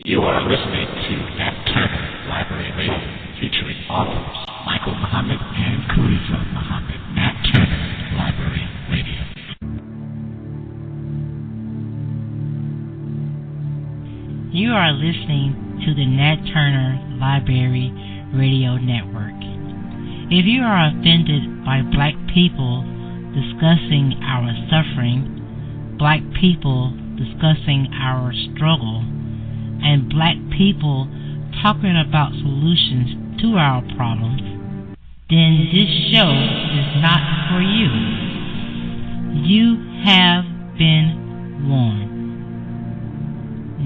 You are listening to Nat Turner Library Radio, featuring authors Michael Muhammad and Khalifa Muhammad. Nat Turner Library Radio. You are listening to the Nat Turner Library Radio Network. If you are offended by black people discussing our suffering, black people discussing our struggle, and black people talking about solutions to our problems, then this show is not for you. You have been warned.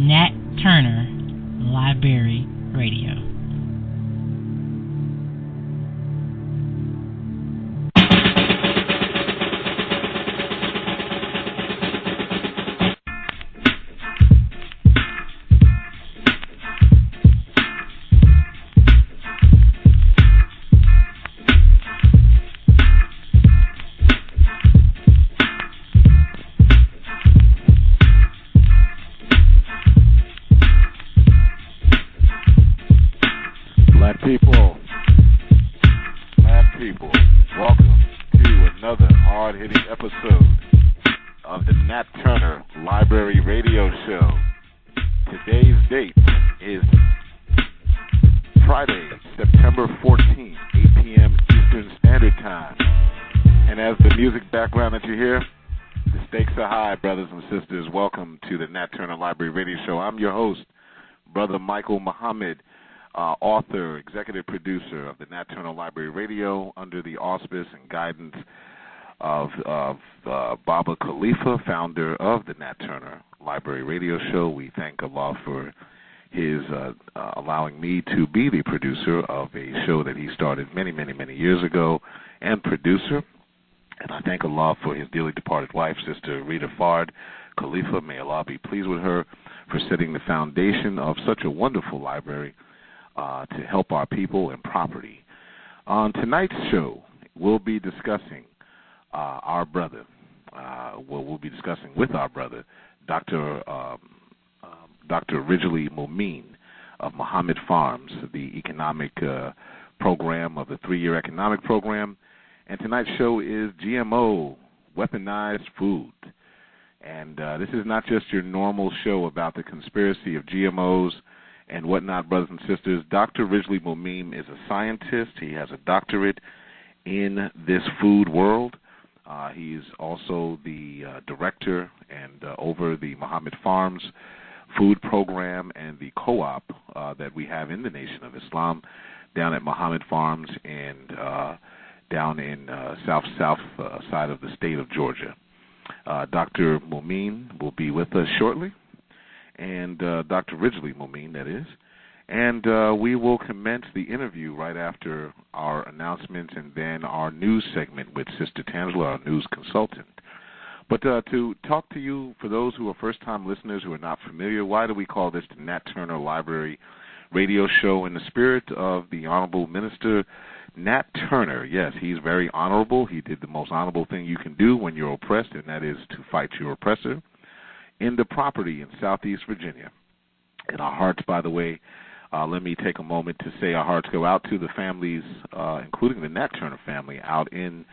Nat Turner Library Radio. Michael Muhammad, author, executive producer of the Nat Turner Library Radio, under the auspice and guidance of Baba Khalifa, founder of the Nat Turner Library Radio Show. We thank Allah for his allowing me to be the producer of a show that he started many, many, many years ago, and producer. And I thank Allah for his dearly departed wife, Sister Rita Fard Khalifa. May Allah be pleased with her for setting the foundation of such a wonderful library to help our people and property. On tonight's show, we'll be discussing our brother. We'll be discussing with our brother, Dr. Ridgeley Momeen of Muhammad Farms, the economic program of the 3-year economic program. And tonight's show is GMO, Weaponized Food. And this is not just your normal show about the conspiracy of GMOs and whatnot, brothers and sisters. Dr. Ridgeley Momeen is a scientist. He has a doctorate in this food world. He's also the director and over the Muhammad Farms food program and the co-op that we have in the Nation of Islam down at Muhammad Farms and down in south side of the state of Georgia. Dr. Momeen will be with us shortly, and Dr. Ridgeley Momeen, that is, and we will commence the interview right after our announcements and then our news segment with Sister Tangela, our news consultant. But to talk to you, for those who are first-time listeners who are not familiar, why do we call this the Nat Turner Library Radio Show? In the spirit of the Honorable Minister Nat Turner. Yes, he's very honorable. He did the most honorable thing you can do when you're oppressed, and that is to fight your oppressor, in the property in Southeast Virginia. And our hearts, by the way, let me take a moment to say our hearts go out to the families, including the Nat Turner family, out in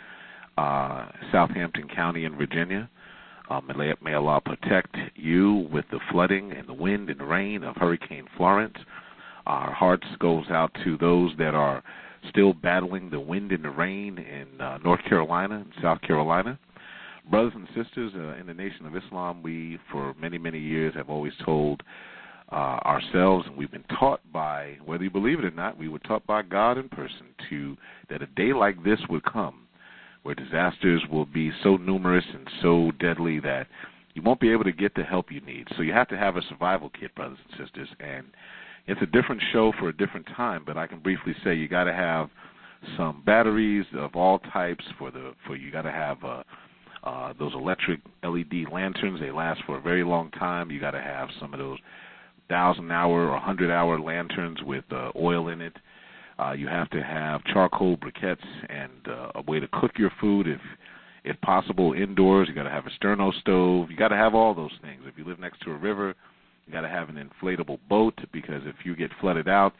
Southampton County in Virginia. May Allah protect you with the flooding and the wind and the rain of Hurricane Florence. Our hearts goes out to those that are still battling the wind and the rain in North Carolina and South Carolina. Brothers and sisters, in the Nation of Islam, we, for many, many years, have always told ourselves, and we've been taught by, whether you believe it or not, we were taught by God in person that a day like this would come where disasters will be so numerous and so deadly that you won't be able to get the help you need. So you have to have a survival kit, brothers and sisters, and it's a different show for a different time, but I can briefly say you got to have some batteries of all types you got to have those electric LED lanterns. They last for a very long time. You got to have some of those 1,000-hour or 100-hour lanterns with oil in it. You have to have charcoal briquettes and a way to cook your food if possible indoors. You got to have a sterno stove. You got to have all those things. If you live next to a river, You got to have an inflatable boat, because if you get flooded out,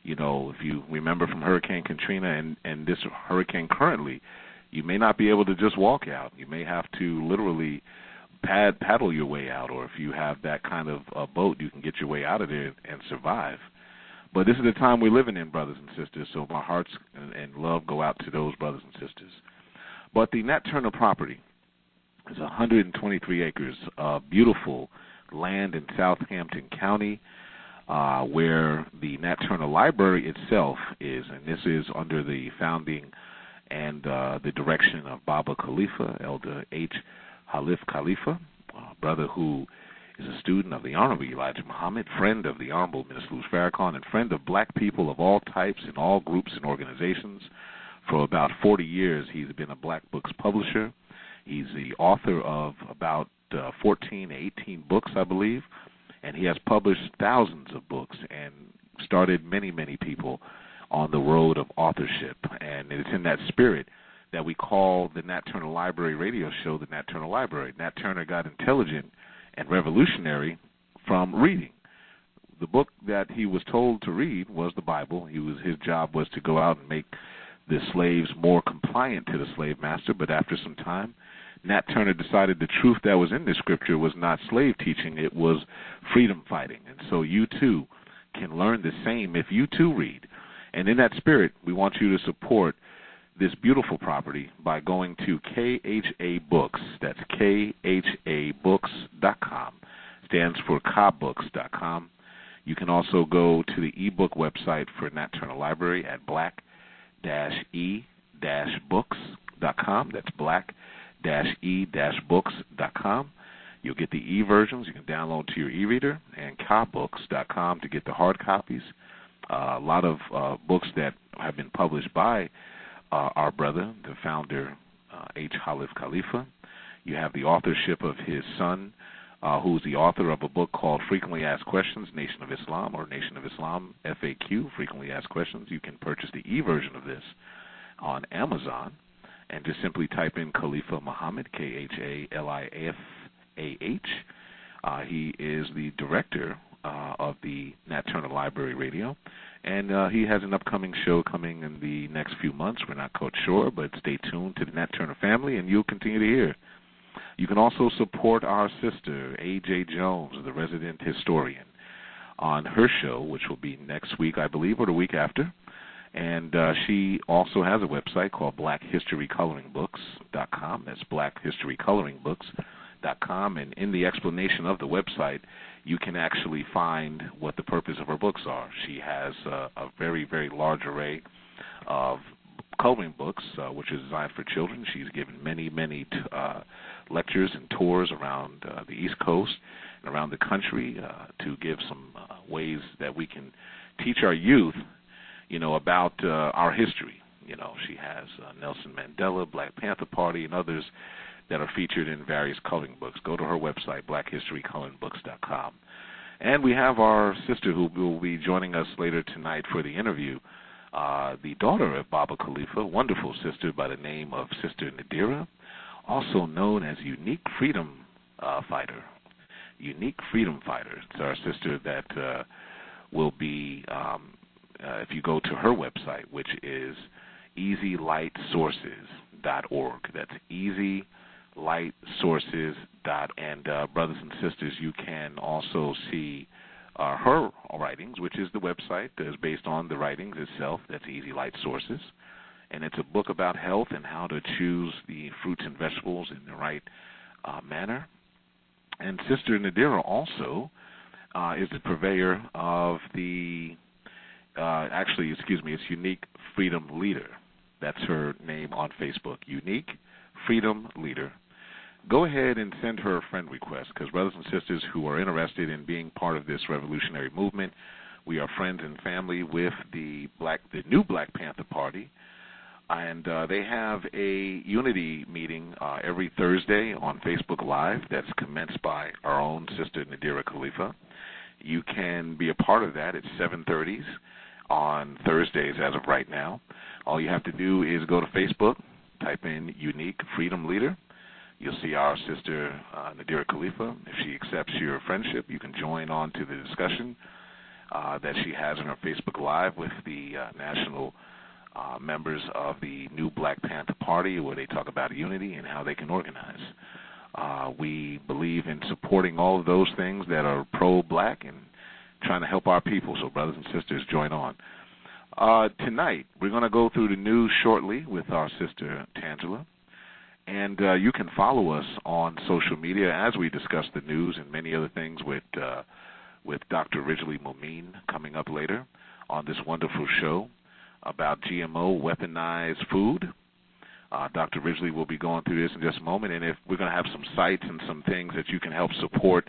if you remember from Hurricane Katrina and this hurricane currently, you may not be able to just walk out. You may have to literally paddle your way out, or if you have that kind of boat, you can get your way out of there and survive. But this is the time we're living in, brothers and sisters, so my hearts and love go out to those brothers and sisters. But the Nat Turner property is 123 acres of beautiful land in Southampton County, where the Nat Turner Library itself is, and this is under the founding and the direction of Baba Khalifa, Elder H. Halif Khalifa, a brother who is a student of the Honorable Elijah Muhammad, friend of the Honorable Minister Louis Farrakhan, and friend of black people of all types in all groups and organizations. For about 40 years, he's been a black books publisher. He's the author of about 14 to 18 books, I believe, and he has published thousands of books and started many, many people on the road of authorship. And it's in that spirit that we call the Nat Turner Library radio show the Nat Turner Library. Nat Turner got intelligent and revolutionary from reading. The book that he was told to read was the Bible. His job was to go out and make the slaves more compliant to the slave master, but after some time, Nat Turner decided the truth that was in this scripture was not slave teaching, it was freedom fighting. And so you too can learn the same if you too read. And in that spirit, we want you to support this beautiful property by going to KHA Books. That's KHABooks.com. Stands for KHABooks.com. You can also go to the ebook website for Nat Turner Library at black-e-books.com. That's black-e-books.com. You'll get the e-versions you can download to your e-reader, and KHABooks.com to get the hard copies. A lot of books that have been published by our brother, the founder, H. Halif Khalifa. You have the authorship of his son, who's the author of a book called Frequently Asked Questions, Nation of Islam, or Nation of Islam, FAQ, Frequently Asked Questions. You can purchase the e-version of this on Amazon and just simply type in Khalifa Muhammad, Khalifah. He is the director of the Nat Turner Library Radio, and he has an upcoming show coming in the next few months. We're not quite sure, but stay tuned to the Nat Turner family, and you'll continue to hear. You can also support our sister, A.J. Jones, the resident historian, on her show, which will be next week, I believe, or the week after. And she also has a website called blackhistorykoloringbooks.com. That's blackhistorykoloringbooks.com. And in the explanation of the website, you can actually find what the purpose of her books are. She has a very, very large array of coloring books, which is designed for children. She's given many, many lectures and tours around the East Coast and around the country to give some ways that we can teach our youth, about our history. She has Nelson Mandela, Black Panther Party, and others that are featured in various coloring books. Go to her website, blackhistorykoloringbooks.com. And we have our sister who will be joining us later tonight for the interview, the daughter of Baba Khalifa, a wonderful sister by the name of Sister Nadira, also known as Unique Freedom Fighter. Unique Freedom Fighter. It's our sister that will be, if you go to her website, which is easylightsources.org. That's easylightsources.org. And brothers and sisters, you can also see her writings, which is the website that is based on the writings itself. That's Easy Light Sources. And it's a book about health and how to choose the fruits and vegetables in the right manner. And Sister Nadira also is the purveyor of the, it's Unique Freedom Leader. That's her name on Facebook, Unique Freedom Leader. Go ahead and send her a friend request, because brothers and sisters who are interested in being part of this revolutionary movement, we are friends and family with the new Black Panther Party, and they have a unity meeting every Thursday on Facebook Live that's commenced by our own Sister Nadira Khalifa. You can be a part of that at 7:30 on Thursdays as of right now. All you have to do is go to Facebook, type in Unique Freedom Leader. You'll see our sister, Nadira Khalifa. If she accepts your friendship, you can join on to the discussion that she has on her Facebook Live with the national members of the new Black Panther Party, where they talk about unity and how they can organize. We believe in supporting all of those things that are pro-black and trying to help our people. So brothers and sisters, join on. Tonight, we're going to go through the news shortly with our sister Tangela. And you can follow us on social media as we discuss the news and many other things with Dr. Ridgeley coming up later on this wonderful show about GMO weaponized food. Dr. Ridgeley will be going through this in just a moment, and if we're going to have some sites and some things that you can help support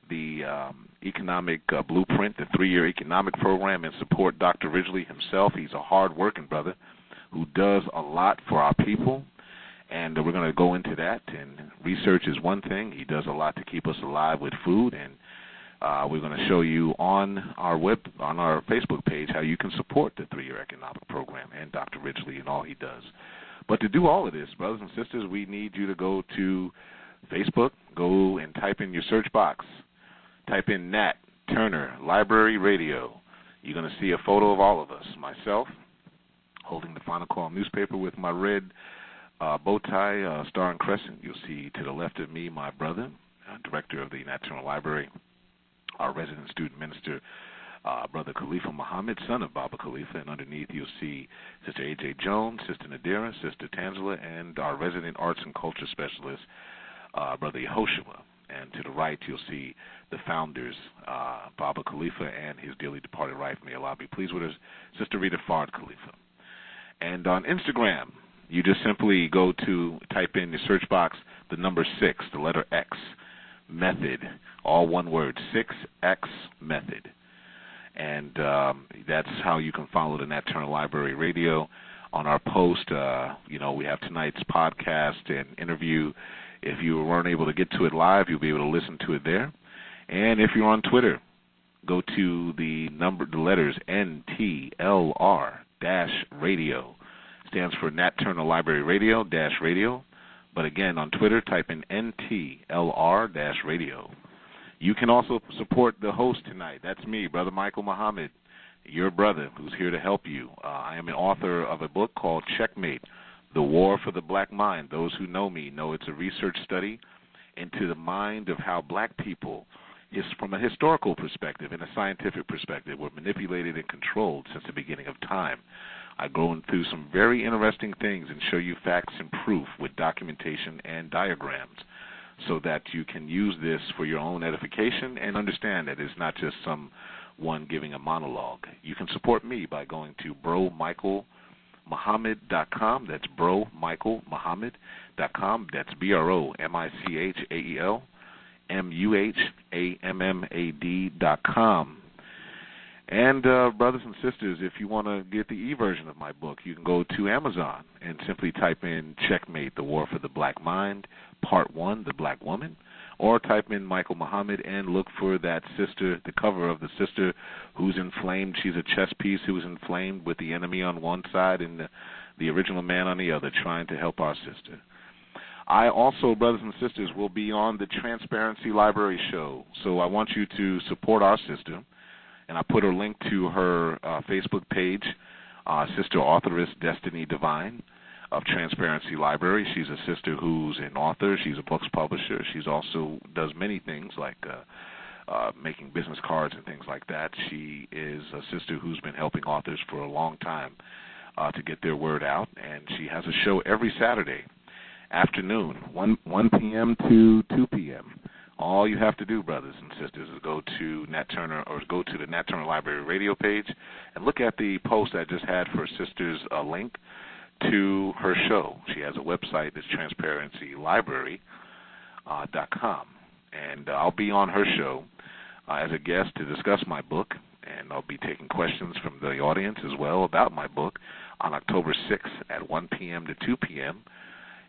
the economic blueprint, the 3-year economic program, and support Dr. Ridgeley himself. He's a hard-working brother who does a lot for our people, and we're going to go into that. And research is one thing. He does a lot to keep us alive with food, and we're going to show you on our Facebook page how you can support the 3-year economic program and Dr. Ridgeley and all he does. But to do all of this, brothers and sisters, we need you to go to Facebook, go and type in your search box. Type in Nat Turner Library Radio. You're going to see a photo of all of us. Myself, holding the Final Call newspaper with my red bow tie, star and crescent. You'll see to the left of me my brother, director of the Nat Turner Library, our resident student minister, Brother Khalifa Muhammad, son of Baba Khalifa, and underneath you'll see Sister A.J. Jones, Sister Nadira, Sister Tangela, and our resident arts and culture specialist, Brother Yehoshua. And to the right you'll see the founders, Baba Khalifa and his dearly departed wife, may Allah be pleased with her, Sister Rita Fard Khalifa. And on Instagram, you just simply go to type in the search box the number 6, the letter X, method, all one word, 6X method. And that's how you can follow the Nat Turner Library Radio. On our post, we have tonight's podcast and interview. If you weren't able to get to it live, you'll be able to listen to it there. And if you're on Twitter, go to the letters NTLR-radio. Stands for Nat Turner Library Radio-radio. But again, on Twitter, type in NTLR-radio. You can also support the host tonight. That's me, Brother Michael Muhammad, your brother, who's here to help you. I am an author of a book called Checkmate, The War for the Black Mind. Those who know me know it's a research study into the mind of how black people, from a historical perspective and a scientific perspective, were manipulated and controlled since the beginning of time. I go through some very interesting things and show you facts and proof with documentation and diagrams, so that you can use this for your own edification and understand that it's not just someone giving a monologue. You can support me by going to bromichaelmuhammad.com. That's bromichaelmuhammad.com. That's BROMichaelMuhammad.com. And brothers and sisters, if you want to get the e-version of my book, you can go to Amazon and simply type in Checkmate, The War for the Black Mind, Part 1, The Black Woman, or type in Michael Muhammad and look for that sister, the cover of the sister who's inflamed. She's a chess piece who's inflamed with the enemy on one side and the original man on the other, trying to help our sister. I also, brothers and sisters, will be on the Transparency Library show, so I want you to support our sister. And I put a link to her Facebook page, Sister Authoress Destiny Divine of Transparency Library. She's a sister who's an author. She's a books publisher. She's also does many things like making business cards and things like that. She is a sister who's been helping authors for a long time to get their word out. And she has a show every Saturday afternoon, 1 p.m. to 2 p.m. All you have to do, brothers and sisters, is go to Nat Turner or go to the Nat Turner Library Radio page and look at the post I just had for Sisters, a link to her show. She has a website that's transparencylibrary.com. And I'll be on her show as a guest to discuss my book, and I'll be taking questions from the audience as well about my book on October 6th at 1 p.m. to 2 p.m.,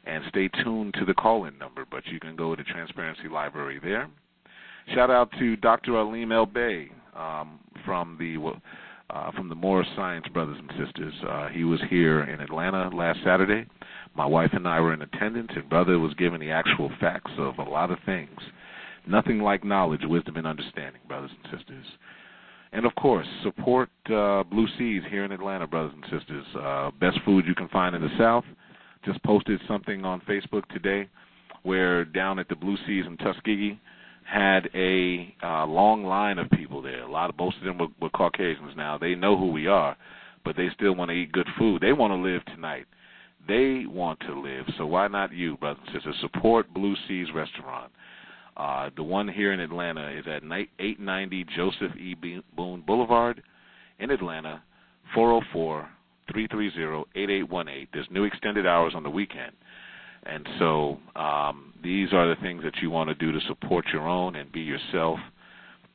and stay tuned to the call-in number, but you can go to Transparency Library there. Shout out to Dr. Alim El Bey from the from the More Science Brothers and Sisters. He was here in Atlanta last Saturday. My wife and I were in attendance, and Brother was giving the actual facts of a lot of things. Nothing like knowledge, wisdom, and understanding, brothers and sisters. And, of course, support Blue Seas here in Atlanta, brothers and sisters. Best food you can find in the South. Just posted something on Facebook today where down at the Blue Seas in Tuskegee had a long line of people there. Most of them were Caucasians now. They know who we are, but they still want to eat good food. They want to live tonight. They want to live, so why not you, brothers and sisters? Support Blue Seas Restaurant. The one here in Atlanta is at 890 Joseph E. Boone Boulevard in Atlanta, 404-330-8818. There's new extended hours on the weekend. And so these are the things that you want to do to support your own and be yourself.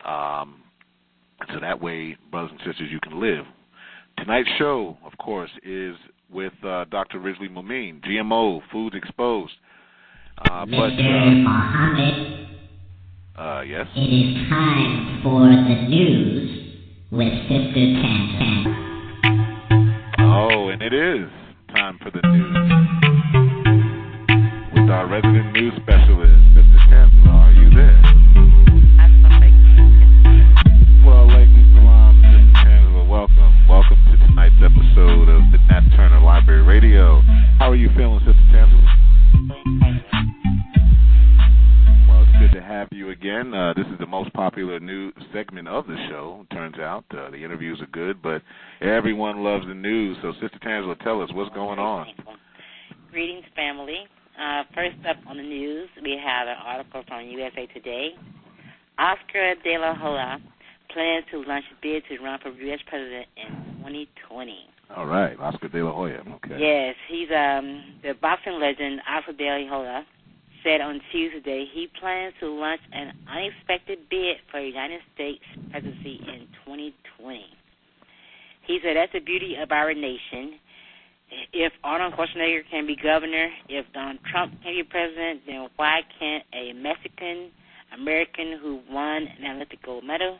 So that way, brothers and sisters, you can live. Tonight's show, of course, is with Dr. Ridgeley Mumeen, GMO, Foods Exposed. Mr. Mohammed. Yes? It is time for the news with Sister Tan. Oh, and it is time for the news with our resident news specialist, Sister Chancellor. Are you there? Well, Alaikum Salam, Sister Chancellor. Welcome to tonight's episode of the Nat Turner Library Radio. How are you feeling, Sister Chancellor? Well, it's good to have you again. This is the most popular news segment of the show, turns out. The interviews are good, but everyone loves the news. So, Sister Chancellor, tell us what's going on. Greetings, family. First up on the news, we have an article from USA Today. Oscar De La Hoya plans to launch a bid to run for U.S. president in 2020. All right, Oscar De La Hoya. Okay. Yes, he's the boxing legend Oscar De La Hoya said on Tuesday he plans to launch an unexpected bid for the United States presidency in 2020. He said that's the beauty of our nation. If Arnold Schwarzenegger can be governor, if Donald Trump can be president, then why can't a Mexican-American who won an Olympic gold medal,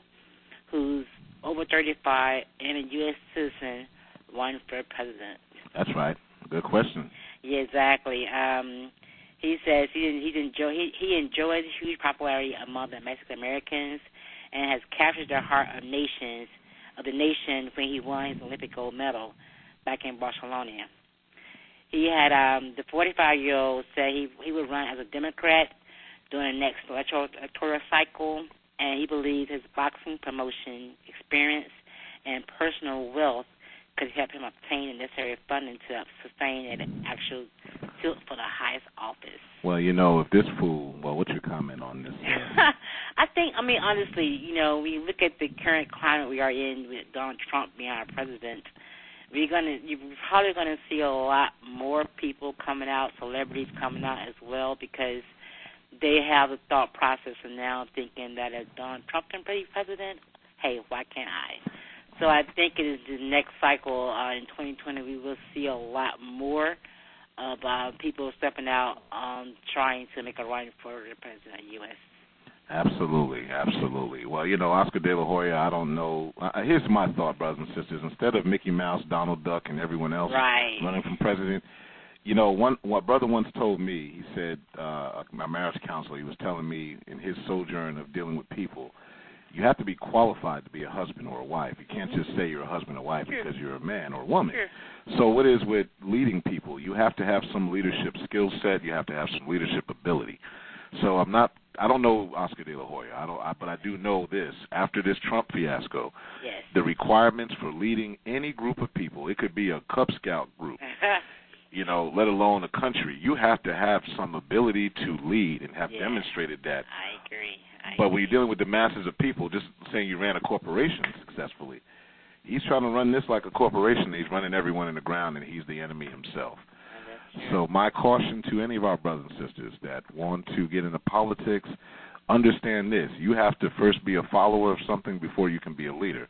who's over 35, and a U.S. citizen run for president? That's right. Good question. Yeah, exactly. He says he enjoys huge popularity among the Mexican Americans and has captured the heart of the nation when he won his Olympic gold medal back in Barcelona. He had the 45-year-old said he would run as a Democrat during the next electoral cycle, and he believes his boxing promotion experience and personal wealth could help him obtain the necessary funding to sustain an actual tilt for the highest office. Well, if this fool, what's your comment on this? Honestly, when you look at the current climate we are in with Donald Trump being our president, you're probably going to see a lot more people coming out, celebrities coming out as well, because they have the thought process of now thinking that if Donald Trump can be president, hey, why can't I? So I think it is the next cycle in 2020 we will see a lot more of people stepping out trying to make a run for the president of the U.S. Absolutely. Well, Oscar De La Hoya, I don't know. Here's my thought, brothers and sisters. Instead of Mickey Mouse, Donald Duck, and everyone else running for president, what brother once told me, he said, my marriage counselor, he was telling me in his sojourn of dealing with people, you have to be qualified to be a husband or a wife. You can't just say you're a husband or wife because you're a man or a woman. Sure. So what is with leading people? You have to have some leadership skill set. You have to have some leadership ability. So I don't know Oscar De La Hoya, but I do know this. After this Trump fiasco, the requirements for leading any group of people, it could be a Cub Scout group, let alone a country, you have to have some ability to lead and have demonstrated that. I agree. But when you're dealing with the masses of people, just saying you ran a corporation successfully, he's trying to run this like a corporation. He's running everyone in the ground, and he's the enemy himself. So my caution to any of our brothers and sisters that want to get into politics, understand this. You have to first be a follower of something before you can be a leader.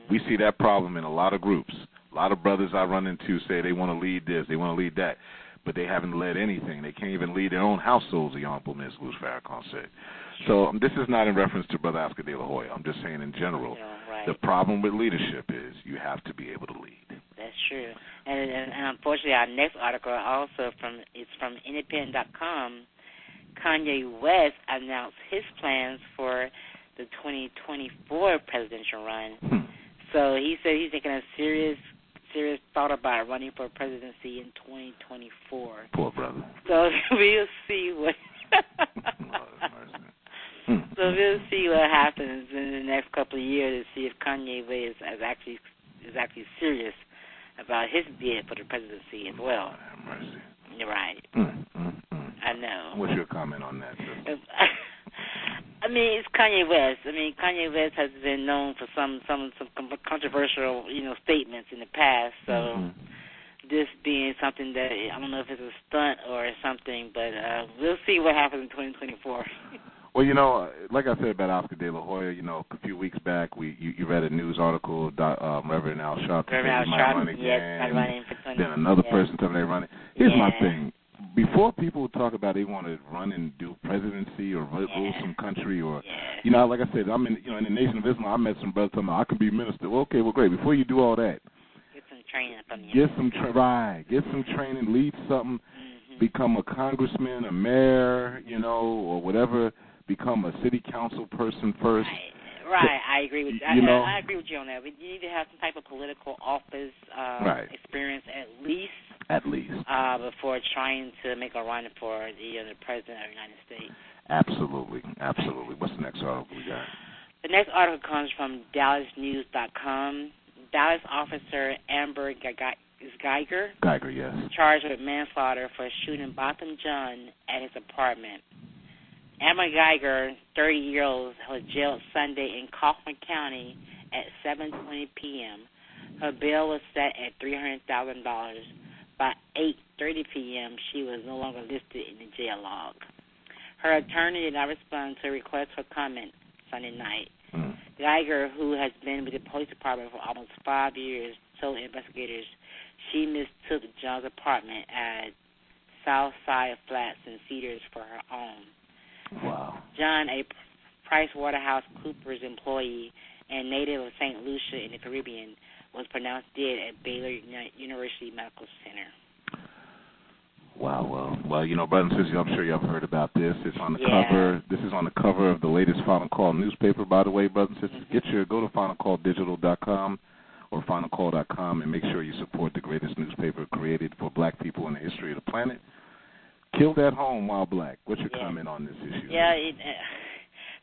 We see that problem in a lot of groups. A lot of brothers I run into say they want to lead this, they want to lead that, but they haven't led anything. They can't even lead their own households, the Honorable Ms. Luz Farrakhan said. So this is not in reference to Brother Oscar De La Hoya. I'm just saying in general. The problem with leadership is you have to be able to lead. That's true. And unfortunately, our next article also is from Independent.com. Kanye West announced his plans for the 2024 presidential run. So he said he's taking a serious thought about running for presidency in 2024. Poor brother. So we'll see what. So we'll see what happens in the next couple of years to see if Kanye West is actually serious about his bid for the presidency as well. Mercy. You're right. I know. What's your comment on that? I mean, it's Kanye West. I mean, Kanye West has been known for some controversial, statements in the past. So this being something that I don't know if it's a stunt or something, but we'll see what happens in 2024. Well, like I said about Oscar De La Hoya, a few weeks back, you read a news article, Reverend Al Sharpton said he might run again. Then another person told me they're running. Here's my thing. Before people talk about they want to run and do presidency or rule some country or, like I said, I'm in the Nation of Islam, I met some brothers telling me I can be minister. Well, okay, well, great. Before you do all that, get some training from you. Get some training, lead something, become a congressman, a mayor, or whatever. Become a city council person first. Right. I agree with you. I agree with you on that. You need to have some type of political office experience at least. Before trying to make a run for the president of the United States. Absolutely. What's the next article we got? The next article comes from DallasNews.com. Dallas officer Amber Geiger. Yes. Charged with manslaughter for shooting Botham Jean at his apartment. Amber Geiger, 30-year-old, was jailed Sunday in Kaufman County at 7:20 p.m. Her bail was set at $300,000. By 8:30 p.m., she was no longer listed in the jail log. Her attorney did not respond to a request for comment Sunday night. Geiger, who has been with the police department for almost 5 years, told investigators she mistook John's apartment at Southside Flats in Cedars for her own. Wow. John, a PricewaterhouseCoopers employee and native of St. Lucia in the Caribbean, was pronounced dead at Baylor University Medical Center. Wow. Well, brothers and sisters, I'm sure y'all have heard about this. It's on the cover. This is on the cover of the latest Final Call newspaper, by the way, brothers and sisters. Go to finalcalldigital.com or finalcall.com and make sure you support the greatest newspaper created for black people in the history of the planet. Killed at home while black. What's your comment on this issue?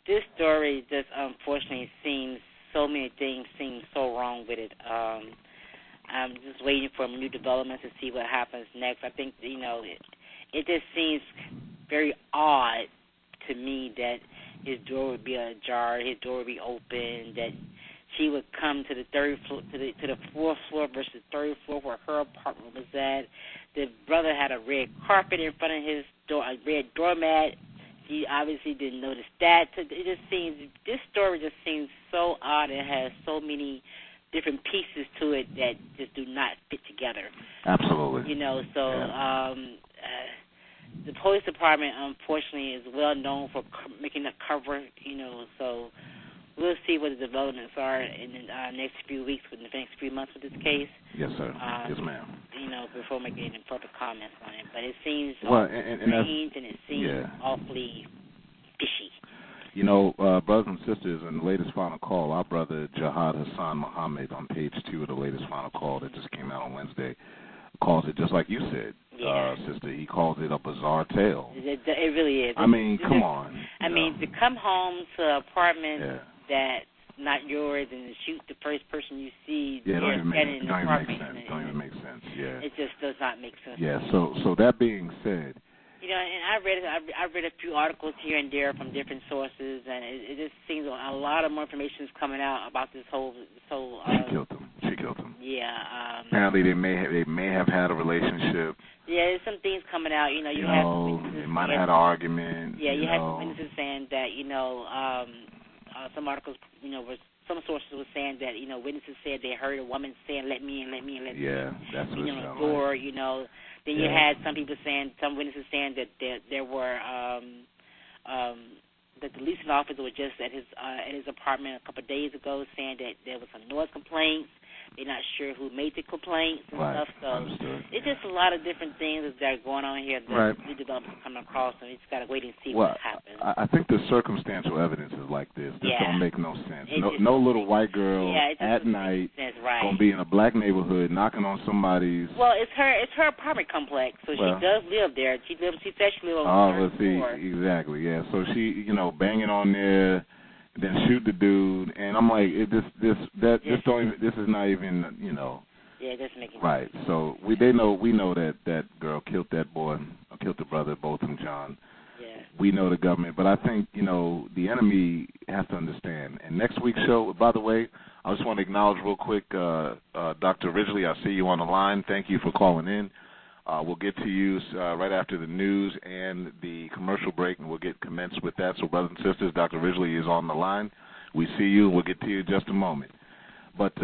This story just unfortunately seems so many things seem so wrong with it. I'm just waiting for new developments to see what happens next. I think, it just seems very odd to me that his door would be ajar, his door would be open, that she would come to the third floor, to the fourth floor versus third floor where her apartment was at. The brother had a red carpet in front of his door, a red doormat. He obviously didn't notice that. This story just seems so odd. It has so many different pieces to it that just do not fit together. Absolutely. The police department, unfortunately, is well known for making a cover, so we'll see what the developments are in the next few weeks, in the next few months with this case. Yes, sir. Yes, ma'am. Before making any further comments on it. But it seems strange and it seems awfully fishy. Brothers and sisters, in the latest Final Call, our brother Jihad Hassan Muhammad on page 2 of the latest Final Call that just came out on Wednesday calls it just like you said, sister. He calls it a bizarre tale. It really is. I mean, come on. I mean, to come home to an apartment that's not yours and to shoot the first person you see don't even make sense. It just does not make sense. Yeah. So that being said, and I read a few articles here and there from different sources, and it just seems a lot of more information is coming out about this whole. She killed him. Yeah. Apparently, they may have had a relationship. Yeah, there's some things coming out. They might have had an argument. Yeah, you have some witnesses saying that. Some articles, some sources were saying that witnesses said they heard a woman saying, "Let me in, let me in, let me in." Yeah, that's what it sounds door, like. Then you had some people saying, some witnesses saying that there were that the leasing officer was just at his apartment a couple of days ago, saying that there was some noise complaints. They're not sure who made the complaints and stuff. So it's just a lot of different things that are going on here that new developments coming across, and we just got to wait and see what happens. I think the circumstantial evidence is like this. This don't make no sense. No little white girl at night gonna be in a black neighborhood knocking on somebody's. Well, it's her apartment complex, so she does live there. She said she lives on the third floor. Exactly, yeah. So she, banging on there. Then shoot the dude, and I'm like, this is not even, Yeah, it doesn't make sense. Right. So we know that girl killed that boy, or killed the brother, both of them, John. Yeah. We know the government, but I think the enemy has to understand. And next week's show, by the way, I just want to acknowledge real quick, Dr. Ridgeley. I see you on the line. Thank you for calling in. We'll get to you right after the news and the commercial break, and we'll get commenced with that. So, brothers and sisters, Dr. Ridgeley is on the line. We see you. We'll get to you in just a moment. But,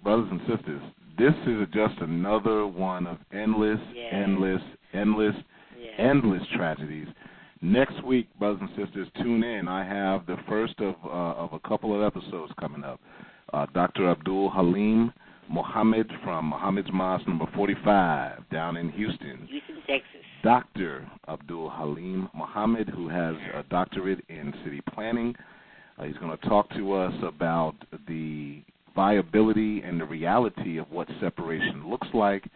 brothers and sisters, this is just another one of endless tragedies. Next week, brothers and sisters, tune in. I have the first of a couple of episodes coming up. Dr. Abdul Halim Muhammad from Muhammad's Mosque number 45 down in Houston, Texas. Dr. Abdul Halim Muhammad, who has a doctorate in city planning. He's going to talk to us about the viability and the reality of what separation looks like.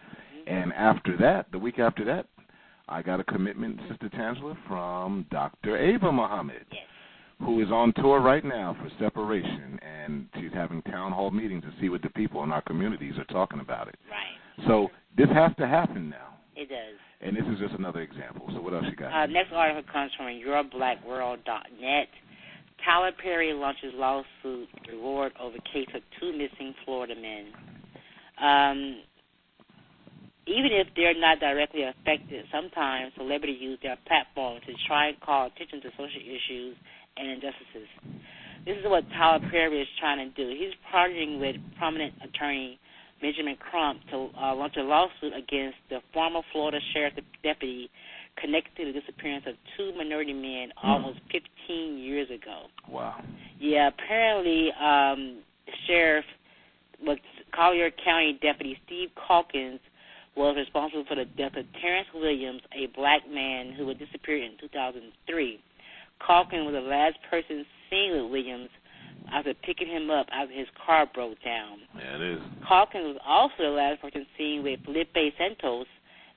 And after that, the week after that, I got a commitment, Sister Tangela, from Dr. Ava Muhammad. Yes. Who is on tour right now for separation, and she's having town hall meetings to see what the people in our communities are talking about it. Right. So this has to happen now. It does. And this is just another example. So what else you got? Next article comes from yourblackworld.net. Tyler Perry launches lawsuit reward over case of 2 missing Florida men. Even if they're not directly affected, sometimes celebrities use their platform to try and call attention to social issues and injustices. This is what Tyler Perry is trying to do. He's partnering with prominent attorney Benjamin Crump to launch a lawsuit against the former Florida sheriff deputy connected to the disappearance of 2 minority men almost 15 years ago. Wow. Yeah, apparently Sheriff Collier County Deputy Steve Calkins was responsible for the death of Terrence Williams, a black man who had disappeared in 2003. Calkins was the last person seen with Williams after picking him up after his car broke down. Yeah, it is. Calkins was also the last person seen with Felipe Santos,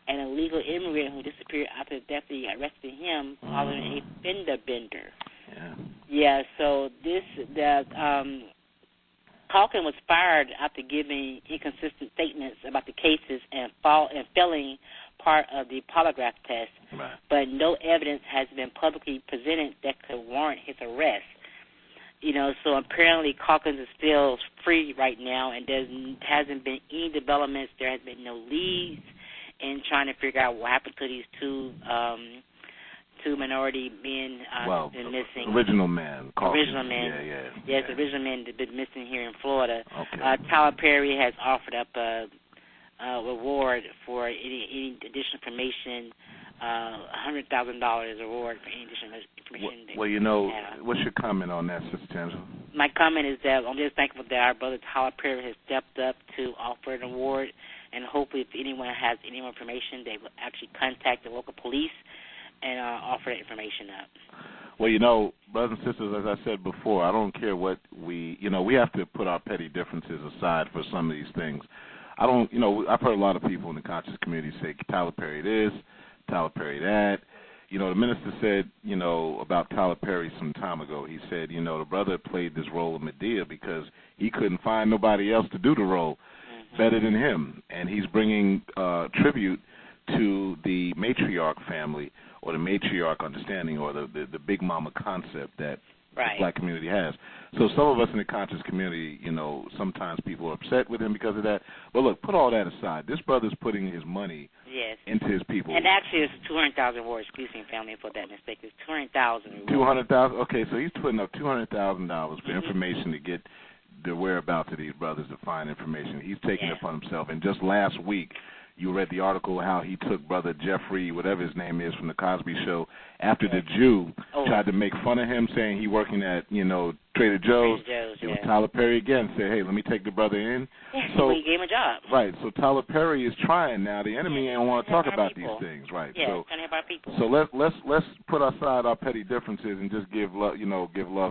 an illegal immigrant who disappeared after the deputy arrested him following a fender bender. Yeah. Yeah, so Calkins was fired after giving inconsistent statements about the cases and failing part of the polygraph test, right. But no evidence has been publicly presented that could warrant his arrest. So apparently Calkins is still free right now, and there hasn't been any developments. There has been no leads in trying to figure out what happened to these two minority men been missing. Original men. Calkins. Original men. Yes, original men that have been missing here in Florida. Okay. Tyler Perry has offered up a reward for any additional information, $100,000 reward for any additional information. What's your comment on that, Sister Tangela? My comment is that I'm just thankful that our brother Tyler Perry has stepped up to offer an award, and hopefully if anyone has any more information, they will actually contact the local police and offer that information up. Well, brothers and sisters, as I said before, I don't care what we have to put our petty differences aside for some of these things. I've heard a lot of people in the conscious community say Tyler Perry this, Tyler Perry that. The minister said, about Tyler Perry some time ago, he said, the brother played this role of Medea because he couldn't find nobody else to do the role better than him. And he's bringing tribute to the matriarch family or the matriarch understanding or the big mama concept that the black community has. So some of us in the conscious community, sometimes people are upset with him because of that. But look, put all that aside. This brother's putting his money into his people. And actually it's 200,000 words. Excuse me, family, for that mistake. It's 200,000. 200,000? Okay, so he's putting up $200,000 for information to get the whereabouts of these brothers to find information. He's taking it upon himself. And just last week, you read the article how he took Brother Jeffrey, whatever his name is, from the Cosby Show, after the Jew tried to make fun of him, saying he working at, Trader Joe's. It was Tyler Perry again said, hey, let me take the brother in. So he gave him a job. Right. So Tyler Perry is trying now. The enemy ain't want to talk about these things, right? Yeah, trying to help our people. So let's put aside our petty differences and just give love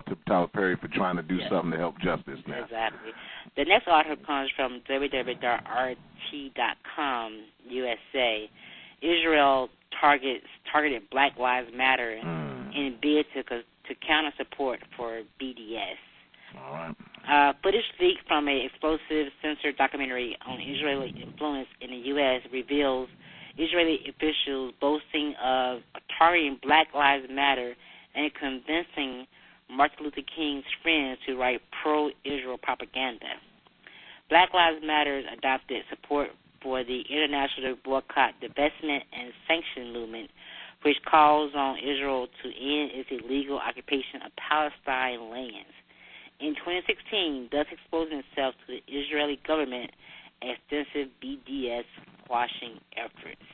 to Tyler Perry for trying to do something to help justice now. Exactly. The next article comes from www.rt.com USA. Israel targeted Black Lives Matter in bid to counter support for BDS. All right. Footage leaked from an explosive censored documentary on Israeli influence in the U.S. reveals Israeli officials boasting of targeting Black Lives Matter and convincing Martin Luther King's friends to write pro-Israel propaganda. Black Lives Matter adopted support for the international boycott, divestment, and sanction movement, which calls on Israel to end its illegal occupation of Palestine lands. In 2016, thus exposing itself to the Israeli government extensive BDS squashing efforts.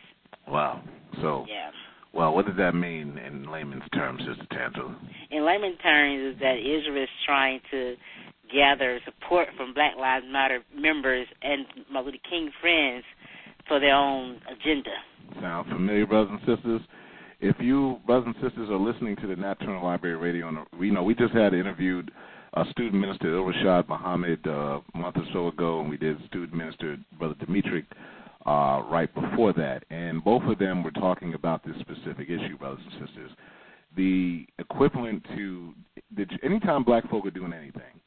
Wow. So, well, what does that mean in layman's terms, Sister Tantala? In layman's terms, is that Israel is trying to gather support from Black Lives Matter members and Martin Luther King friends for their own agenda. Sound familiar, brothers and sisters? If you, brothers and sisters, are listening to the Nat Turner Library Radio, we just had interviewed a student minister, Rashad Muhammad, a month or so ago, and we did student minister, Brother Dimitri, right before that. And both of them were talking about this specific issue, brothers and sisters. The equivalent to, anytime black folk are doing anything,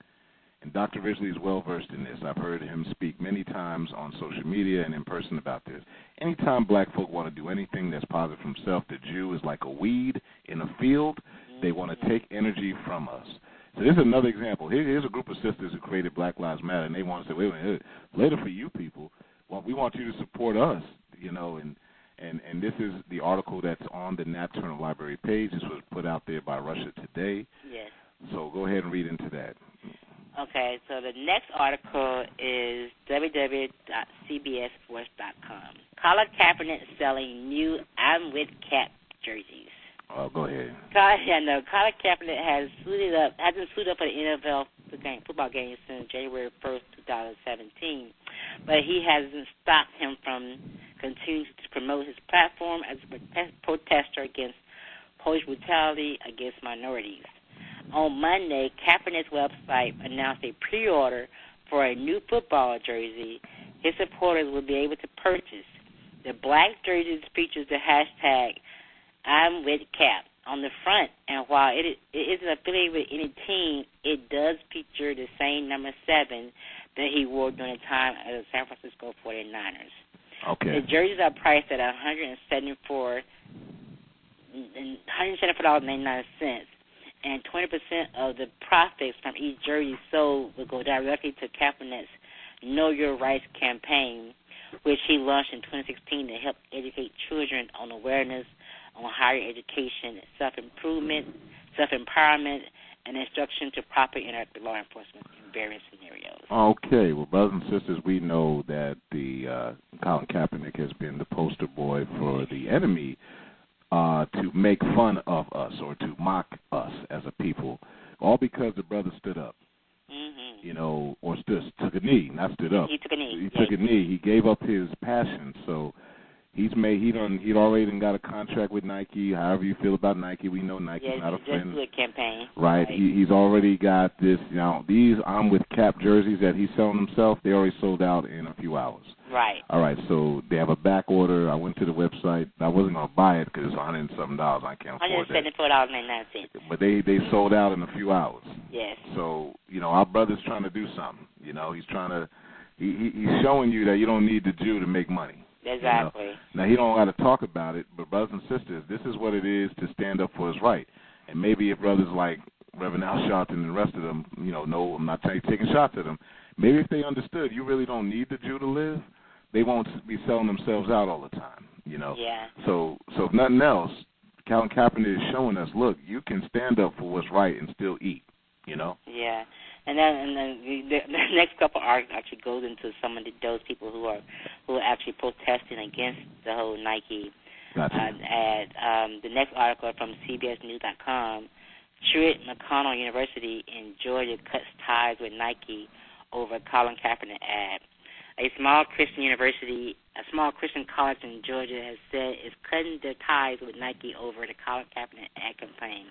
and Dr. Ridgeley is well-versed in this. I've heard him speak many times on social media and in person about this. Anytime black folk want to do anything that's positive for himself, the Jew is like a weed in a field. They want to take energy from us. So this is another example. Here's a group of sisters who created Black Lives Matter, and they want to say, wait a minute, later for you people, we want you to support us, and this is the article that's on the Nat Turner Library page. This was put out there by Russia Today. Yes. So go ahead and read into that. Okay, so the next article is www.cbssports.com. Colin Kaepernick selling new I'm with Cap jerseys. Oh, go ahead. Colin Kaepernick hasn't suited up for the NFL football game since January 1st, 2017, but he hasn't stopped him from continuing to promote his platform as a protester against police brutality against minorities. On Monday, Kaepernick's website announced a pre-order for a new football jersey his supporters will be able to purchase. The black jersey features the hashtag I'm with Cap on the front, and while it isn't affiliated with any team, it does feature the same number 7 that he wore during the time of the San Francisco 49ers. Okay. The jerseys are priced at $174.99, and 20% of the profits from each jersey sold will go directly to Kaepernick's Know Your Rights campaign, which he launched in 2016 to help educate children on awareness on higher education, self-improvement, self-empowerment, and instruction to proper interact with law enforcement in various scenarios. Okay. Well, brothers and sisters, we know that the Colin Kaepernick has been the poster boy for the enemy to make fun of us or to mock us as a people, all because the brother stood up. Mm-hmm. Or took a knee, not stood up. He took a knee. He took a knee. He gave up his passion. So he'd already got a contract with Nike. However you feel about Nike, we know Nike's not a friend. Just do a campaign. Right. He's already got this. These I'm with Cap jerseys that he's selling himself. They already sold out in a few hours. Right. All right. So they have a back order. I went to the website. I wasn't going to buy it because it's $100 and something. I can't afford that. $174.99. But they sold out in a few hours. Yes. So our brother's trying to do something. He's trying to. He's showing you that you don't need the Jew to make money. Exactly. Now, he don't got to talk about it, but brothers and sisters, this is what it is to stand up for his right. And maybe if brothers like Reverend Al Sharpton and the rest of them, no, I'm not taking shots at them. Maybe if they understood you really don't need the Jew to live, they won't be selling themselves out all the time, Yeah. So if nothing else, Colin Kaepernick is showing us, look, you can stand up for what's right and still eat, Yeah. And then the next couple articles actually goes into some of those people who are actually protesting against the whole Nike ad. The next article from CBSNews.com: Truett McConnell University in Georgia cuts ties with Nike over Colin Kaepernick ad. A small Christian college in Georgia has said it's cutting their ties with Nike over the Colin Kaepernick ad campaign,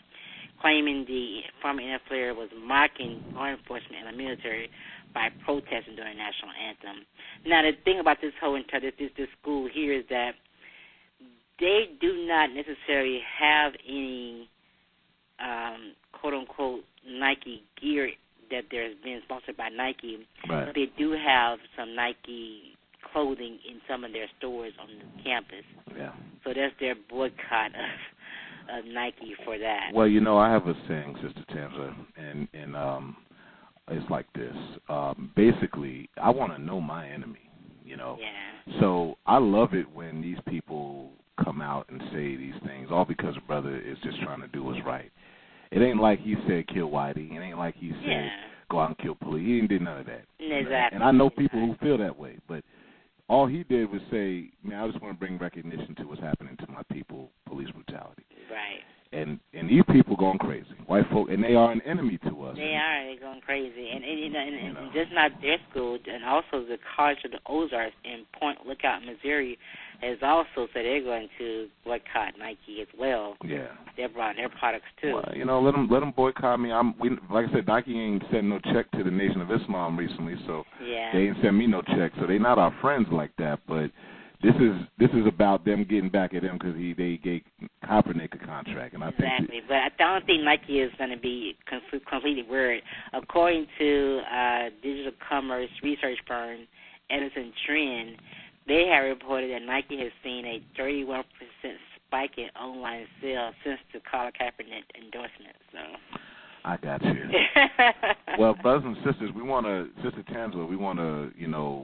claiming the former NFL was mocking law enforcement and the military by protesting during the national anthem. Now, the thing about this whole this school here is that they do not necessarily have any quote-unquote Nike gear that there's been sponsored by Nike, but they do have some Nike clothing in some of their stores on the campus. Yeah. So that's their boycott of Nike for that. Well, you know, I have a saying, Sister Tamsa, and it's like this. Basically, I want to know my enemy, you know. Yeah. So I love it when these people come out and say these things, all because a brother is just trying to do what's right. It ain't like he said kill Whitey. It ain't like he said go out and kill police. He didn't do none of that. Exactly. And I know people who feel that way, but all he did was say, man, I just want to bring recognition to what's happening to my people, police brutality. Right. And these people going crazy, white folk, and they are an enemy to us. They're going crazy. And just not their school, and also the College of the Ozarks in Point Lookout, Missouri, has also said they're going to boycott Nike as well. Yeah. They brought their products too. Well, you know, let them boycott me. Like I said, Nike ain't sent no check to the Nation of Islam recently, so they ain't sent me no check. So they not our friends like that. But this is about them getting back at them because they gave Kaepernick a contract, and I think but I don't think Nike is going to be completely worried. According to digital commerce research firm Edison Trend, they have reported that Nike has seen a 31% spike in online sales since the Colin Kaepernick endorsement. So I got you. Well, brothers and sisters, Sister Tamsa, we want to,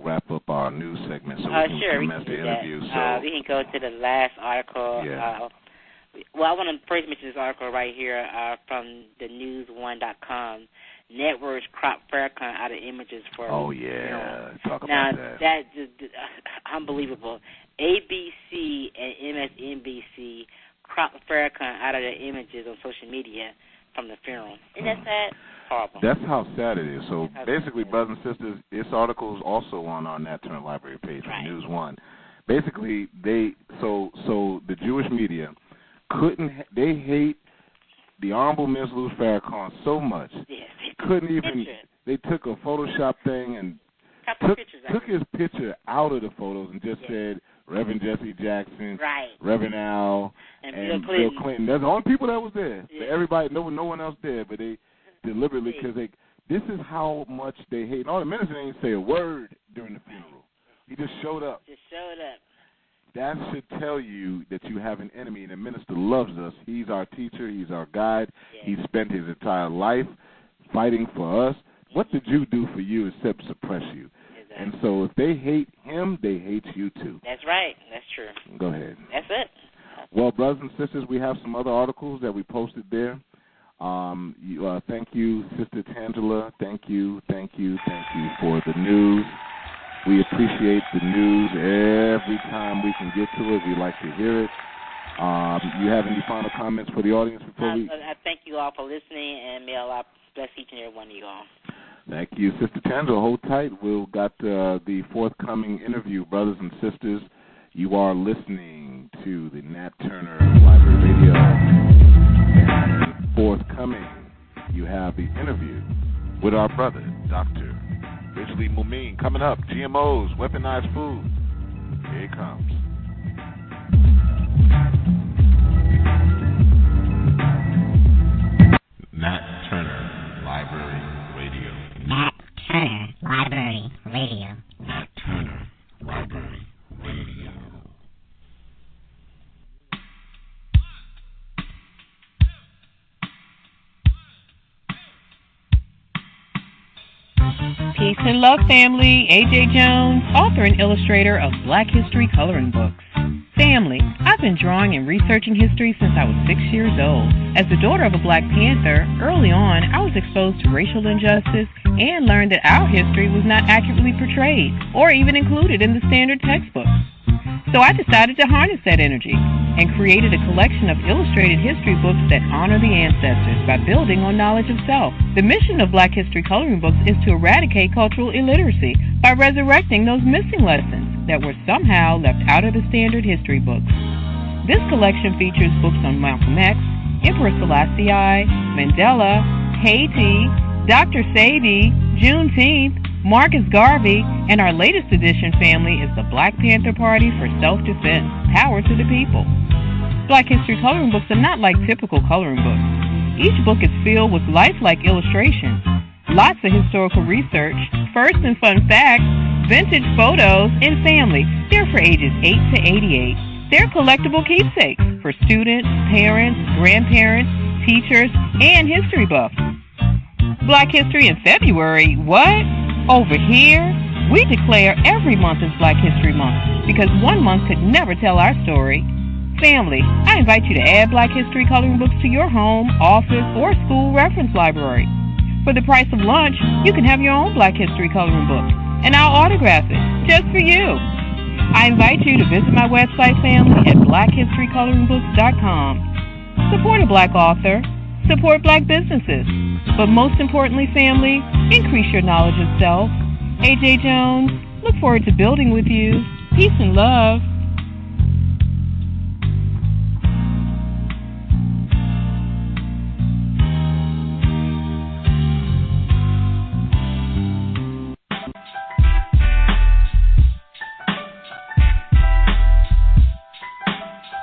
wrap up our news segment so we can commence the interview. So we can go to the last article. Yeah. I want to first mention this article right here from the news1.com. Networks crop Farrakhan out of images for. Oh yeah, talk about now, that. That's unbelievable. ABC and MSNBC cropped Farrakhan out of their images on social media from the funeral. Isn't that sad? Horrible. That's how sad it is. So basically, brothers and sisters, this article is also on our Nat Turner Library page from News One. Basically, the Jewish media they hate the Honorable Ms. Louis Farrakhan so much. Yes, couldn't even. They took a Photoshop thing and took his picture out of the photos and just said Reverend Jesse Jackson, Reverend Al, and Bill Clinton. That's the only people that was there. Yeah. Everybody, no one else there, but they deliberately because this is how much they hate. And all the minister didn't say a word during the funeral. He just showed up. That should tell you that you have an enemy, and the minister loves us. He's our teacher. He's our guide. He spent his entire life fighting for us. What did you do for you except suppress you? Exactly. And so if they hate him, they hate you too. That's right. That's true. Go ahead. That's it. Well, brothers and sisters, we have some other articles that we posted there. Thank you, Sister Tangela. Thank you for the news. We appreciate the news every time we can get to it. We like to hear it. You have any final comments for the audience before we? I thank you all for listening, and may Allah bless each and every one of you all. Thank you, Sister Tangela. Hold tight. We've got the forthcoming interview, brothers and sisters. You are listening to the Nat Turner Library Radio. And forthcoming, you have the interview with our brother, Dr. Ridgeley Mumin. Coming up, GMOs, weaponized food. Here it comes. Nat Turner Library Radio. Nat Turner Library Radio. Nat Turner Library Radio. Peace and love, family. A.J. Jones, author and illustrator of Black History Coloring Books. Family, I've been drawing and researching history since I was 6 years old. As the daughter of a Black Panther, early on I was exposed to racial injustice and learned that our history was not accurately portrayed or even included in the standard textbooks. So I decided to harness that energy and created a collection of illustrated history books that honor the ancestors by building on knowledge of self. The mission of Black History Coloring Books is to eradicate cultural illiteracy by resurrecting those missing lessons that were somehow left out of the standard history books. This collection features books on Malcolm X, Emperor Selassie I, Mandela, Haiti, Dr. Sadie, Juneteenth, Marcus Garvey, and our latest edition, family, is the Black Panther Party for Self-Defense, Power to the People. Black History Coloring Books are not like typical coloring books. Each book is filled with lifelike illustrations, lots of historical research, first and fun facts, vintage photos, and family. They're for ages 8 to 88. They're collectible keepsakes for students, parents, grandparents, teachers, and history buffs. Black History in February? What? Over here, we declare every month is Black History Month because one month could never tell our story. Family, I invite you to add Black History Coloring Books to your home, office, or school reference library. For the price of lunch, you can have your own Black History Coloring Book, and I'll autograph it just for you. I invite you to visit my website, family, at blackhistorykoloringbooks.com. Support a Black author. Support Black businesses. But most importantly, family, increase your knowledge of self. AJ Jones, look forward to building with you. Peace and love.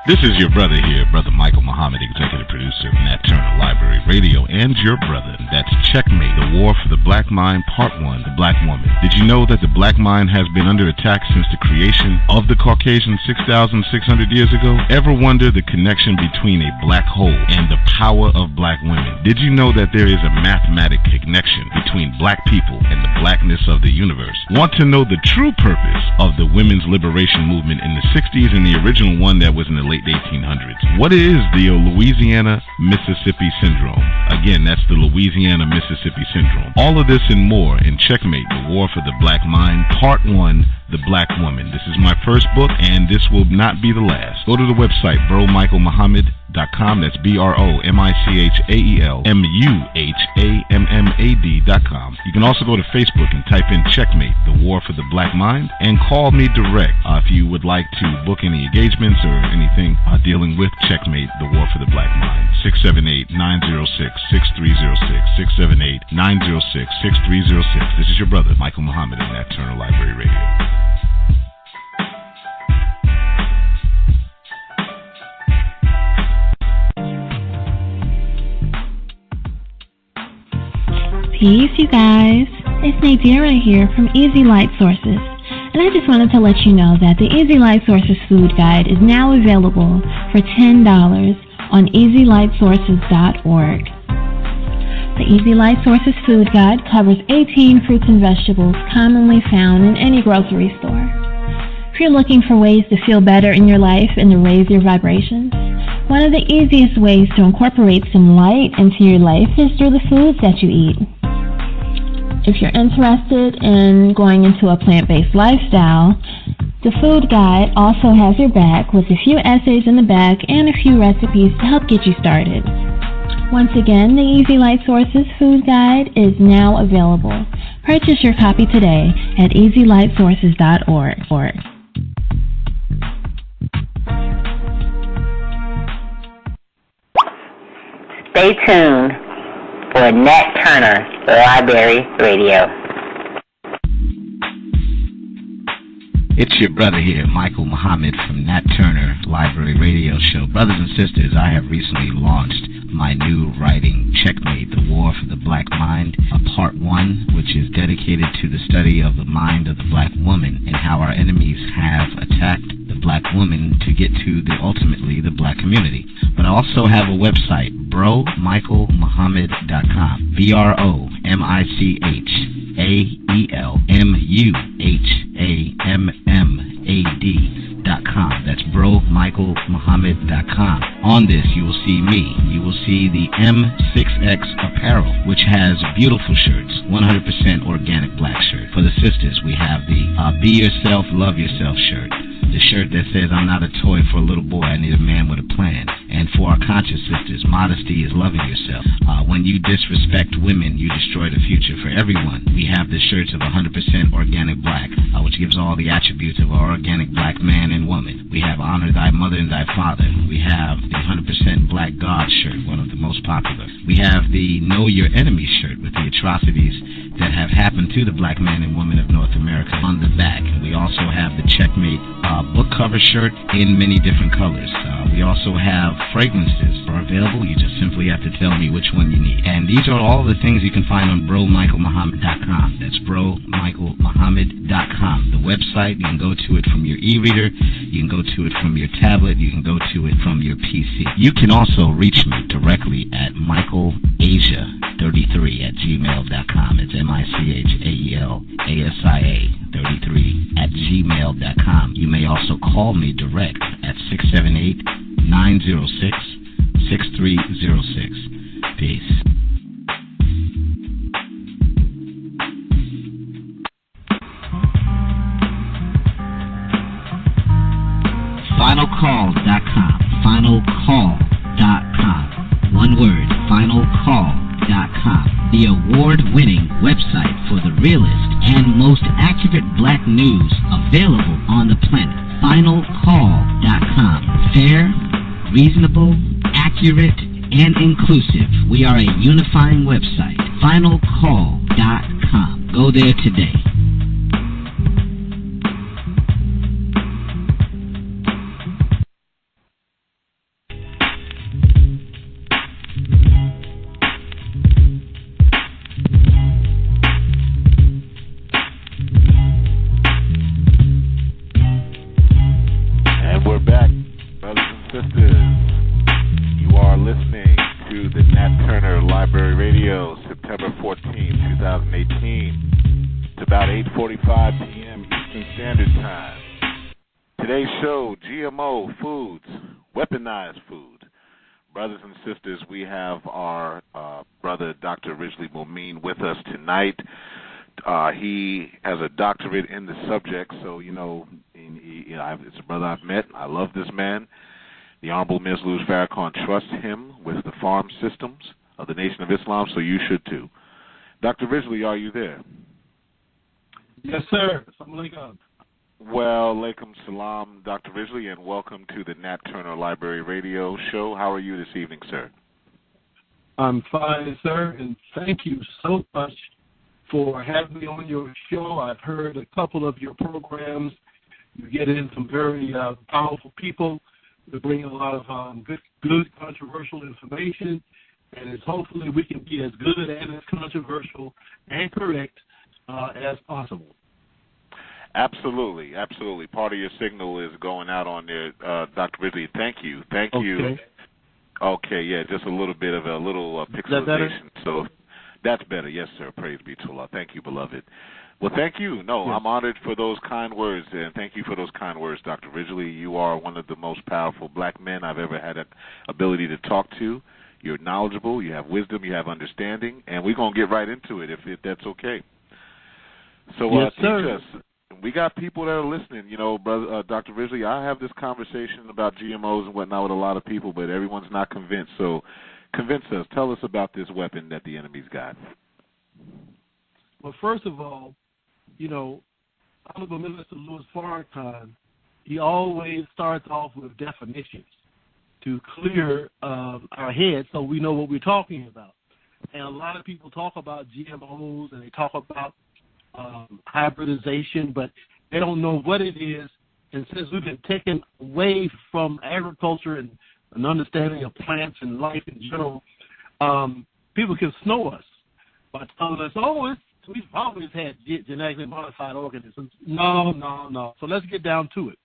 This is your brother here, Brother Michael Muhammad, executive producer of Nat Turner Library Radio, and your brother. That's Checkmate, The War for the Black Mind, Part 1, The Black Woman. Did you know that the black mind has been under attack since the creation of the Caucasian 6,600 years ago? Ever wonder the connection between a black hole and the power of black women? Did you know that there is a mathematical connection between black people and the blackness of the universe? Want to know the true purpose of the women's liberation movement in the 60s and the original one that was in the late 1800s? What is the Louisiana-Mississippi Syndrome? Again, that's the Louisiana-Mississippi Syndrome. All of this and more in Checkmate, The War for the Black Mind, Part 1, The Black Woman. This is my first book, and this will not be the last. Go to the website, bromichaelmuhammad.com. That's BROMICHAELMUHAMMAD.com. You can also go to Facebook and type in Checkmate, The War for the Black Mind, and call me direct if you would like to book any engagements or anything dealing with Checkmate, The War for the Black Mind. 678-906-6306. 678-906-6306. This is your brother, Michael Muhammad, of Nat Turner Library Radio. Peace, you guys. It's Nadira here from Easy Light Sources. And I just wanted to let you know that the Easy Light Sources Food Guide is now available for $10 on EasyLightSources.org. The Easy Light Sources Food Guide covers 18 fruits and vegetables commonly found in any grocery store. If you're looking for ways to feel better in your life and to raise your vibrations, one of the easiest ways to incorporate some light into your life is through the foods that you eat. If you're interested in going into a plant-based lifestyle, the food guide also has your back with a few essays in the back and a few recipes to help get you started. Once again, the Easy Light Sources Food Guide is now available. Purchase your copy today at EasyLightSources.org. Stay tuned for Nat Turner Library Radio. It's your brother here, Michael Muhammad from Nat Turner Library Radio Show. Brothers and sisters, I have recently launched my new writing, Checkmate, The War for the Black Mind, Part 1, which is dedicated to the study of the mind of the black woman and how our enemies have attacked the black woman to get to ultimately the black community. But I also have a website, bromichaelmuhammad.com, BROMICHAELMUHAMMAD.com. That's BroMichaelMuhammad.com. On this, you will see me. You will see the M6X apparel, which has beautiful shirts, 100% organic black shirt. For the sisters, we have the Be Yourself, Love Yourself shirt. The shirt that says, I'm not a toy for a little boy, I need a man with a plan. And for our conscious sisters, modesty is loving yourself. When you disrespect women, you destroy the future for everyone. We have the shirts of 100% organic black, which gives all the attributes of our organic black man and woman. We have Honor Thy Mother and Thy Father. We have the 100% black God shirt, one of the most popular. We have the Know Your Enemy shirt with the atrocities that have happened to the black man and woman of North America on the back. We also have the Checkmate book cover shirt in many different colors. We also have fragrances are available. You just simply have to tell me which one you need. And these are all the things you can find on BroMichaelMuhammad.com. That's BroMichaelMuhammad.com. The website, you can go to it from your e-reader, you can go to it from your tablet, you can go to it from your PC. You can also reach me directly at michaelasia33@gmail.com. It's michaelasia33@gmail.com. You may also call me direct at 678-906-6306. Peace. FinalCall.com. FinalCall.com. One word, FinalCall.com. The award-winning website for the realest and most accurate black news available on the planet. FinalCall.com. Fair, reasonable, accurate, and inclusive. We are a unifying website. FinalCall.com. Go there today. Today's show, GMO foods, weaponized food. Brothers and sisters, we have our brother, Dr. Ridgeley with us tonight. He has a doctorate in the subject, so, it's a brother I've met. I love this man. The Honorable Ms. Luz Farrakhan trusts him with the farm systems of the Nation of Islam, so you should too. Dr. Ridgeley, are you there? Yes, sir. Assalamu alaikum. Well, alaikum salam, Dr. Ridgeley, and welcome to the Nat Turner Library Radio Show. How are you this evening, sir? I'm fine, sir, and thank you so much for having me on your show. I've heard a couple of your programs. You get in some very powerful people. You bring a lot of good controversial information, and it's hopefully we can be as good and as controversial and correct as possible. Absolutely, absolutely. Part of your signal is going out on there, Dr. Ridgeley. Thank you. You. Okay, yeah, just a little bit of a little pixelization. So that's better. Yes, sir. Praise be to Allah. Thank you, beloved. Well, thank you. No, yes. I'm honored for those kind words, and thank you for those kind words, Dr. Ridgeley. You are one of the most powerful black men I've ever had an ability to talk to. You're knowledgeable. You have wisdom. You have understanding, and we're going to get right into it if that's okay. So yes, teach us. We got people that are listening, brother Dr. Ridgeley. I have this conversation about GMOs and whatnot with a lot of people, but everyone's not convinced. So convince us. Tell us about this weapon that the enemy's got. Well, first of all, Honorable Minister Louis Farrakhan, he always starts off with definitions to clear our heads so we know what we're talking about. And a lot of people talk about GMOs and they talk about hybridization, but they don't know what it is. And since we've been taken away from agriculture and an understanding of plants and life in general, people can snow us by telling us, we've always had genetically modified organisms. No. So let's get down to it.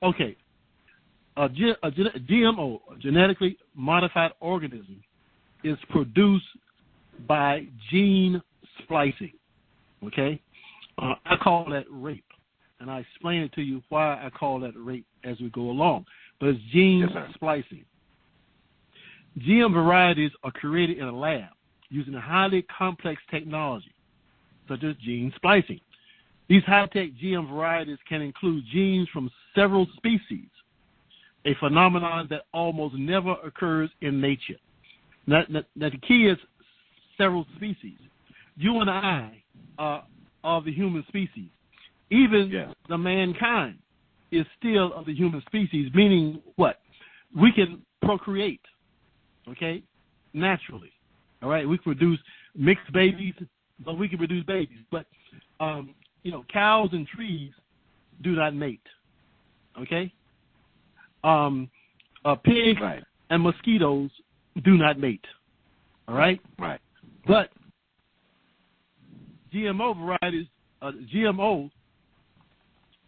Okay. A GMO, a genetically modified organism, is produced by gene splicing. Okay? I call that rape. And I explain it to you why I call that rape as we go along. but it's gene splicing. GM varieties are created in a lab using a highly complex technology, such as gene splicing. These high-tech GM varieties can include genes from several species, a phenomenon that almost never occurs in nature. Now the key is several species. You and I are of the human species. Even the mankind is still of the human species, meaning what? We can procreate, okay, naturally. All right, we can produce mixed babies, but we can produce babies. But, cows and trees do not mate, okay? Pigs and mosquitoes do not mate, all right? Right. But GMO varieties, GMOs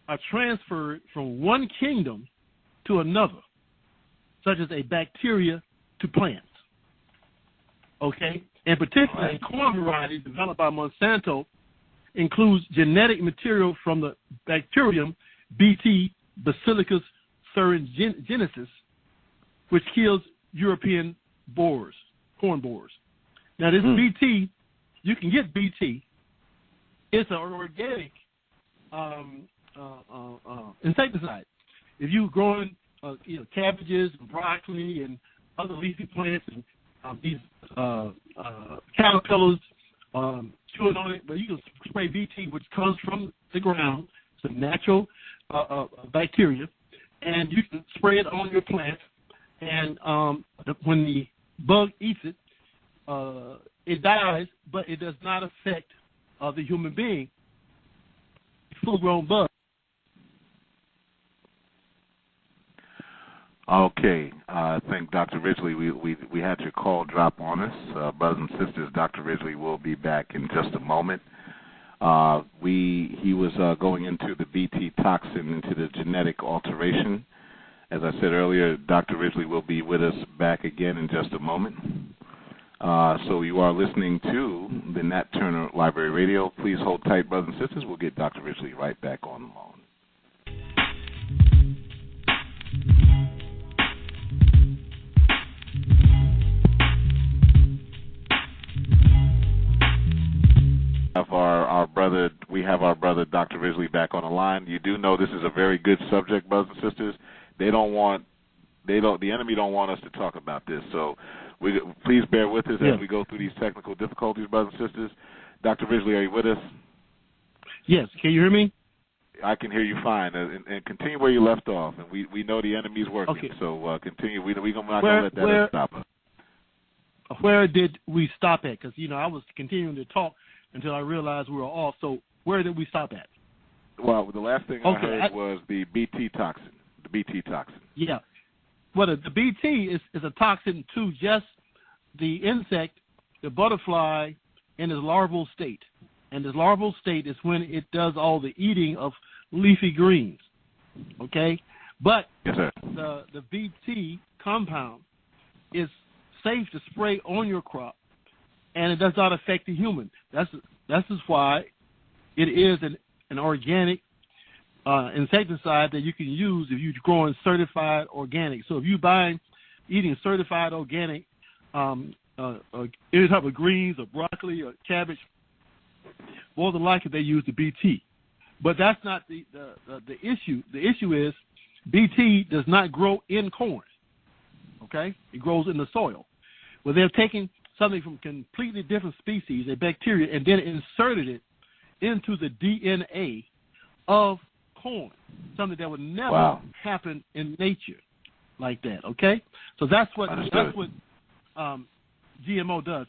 are transferred from one kingdom to another, such as a bacteria to plants, okay? And particularly corn varieties developed by Monsanto includes genetic material from the bacterium Bt Basilicus thuringiensis, which kills European borers, corn borers. Now, this Bt, you can get Bt. It's an organic insecticide. If you're growing, cabbages and broccoli and other leafy plants and these caterpillars chewing on it, but you can spray Bt, which comes from the ground. It's a natural bacteria, and you can spray it on your plant. And when the bug eats it, it dies, but it does not affect the human being. Full-grown bug. Okay, I think Dr. Ridgeley, we had your call drop on us. Brothers and sisters, Dr. Ridgeley will be back in just a moment. He was going into the Bt toxin, into the genetic alteration. As I said earlier, Dr. Ridgeley will be with us back again in just a moment. So you are listening to the Nat Turner Library Radio. Please hold tight, brothers and sisters. We'll get Dr. Ridgeley right back on the line. We have our brother Dr. Ridgeley back on the line. You do know this is a very good subject, brothers and sisters. The enemy don't want us to talk about this. So please bear with us as we go through these technical difficulties, brothers and sisters. Dr. Ridgeley, are you with us? Yes. Can you hear me? I can hear you fine. And continue where you left off. And we know the enemy's working. Okay. So continue. We're not going to let that stop us. Where did we stop at? Because, I was continuing to talk until I realized we were off. So where did we stop at? Well, the last thing I heard was the Bt toxin. The Bt toxin. Yeah. Well, the Bt is a toxin to just the insect, the butterfly, in its larval state. And this larval state is when it does all the eating of leafy greens. Okay? But the Bt compound is safe to spray on your crop, and it does not affect the human. That's why it is an organic insecticide that you can use if you're growing certified organic. So if you're eating certified organic, any type of greens or broccoli or cabbage, more than likely they use the Bt. But that's not the issue. The issue is Bt does not grow in corn. Okay? It grows in the soil. Well, they're taking something from completely different species, a bacteria, and then inserted it into the DNA of corn, something that would never happen in nature like that, okay? So that's what GMO does.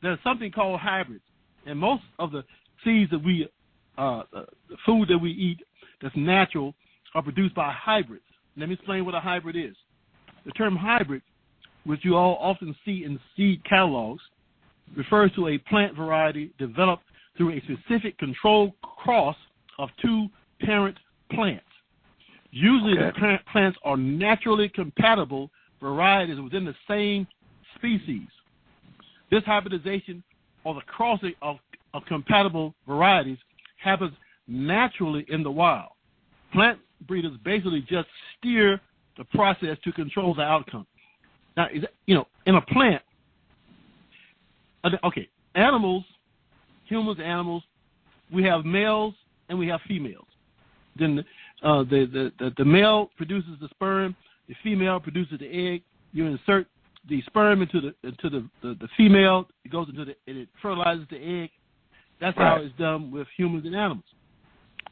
There's something called hybrids, and most of the seeds that the food that we eat that's natural are produced by hybrids. Let me explain what a hybrid is. The term hybrid, which you all often see in seed catalogs, refers to a plant variety developed through a specific controlled cross of two parent plants. Usually the parent plants are naturally compatible varieties within the same species. This hybridization, or the crossing of compatible varieties, happens naturally in the wild. Plant breeders basically just steer the process to control the outcome. Now, in a plant, okay, animals, humans, animals, we have males and we have females. Then the male produces the sperm, the female produces the egg. You insert the sperm into the female. It goes into and it fertilizes the egg. That's how it's done with humans and animals.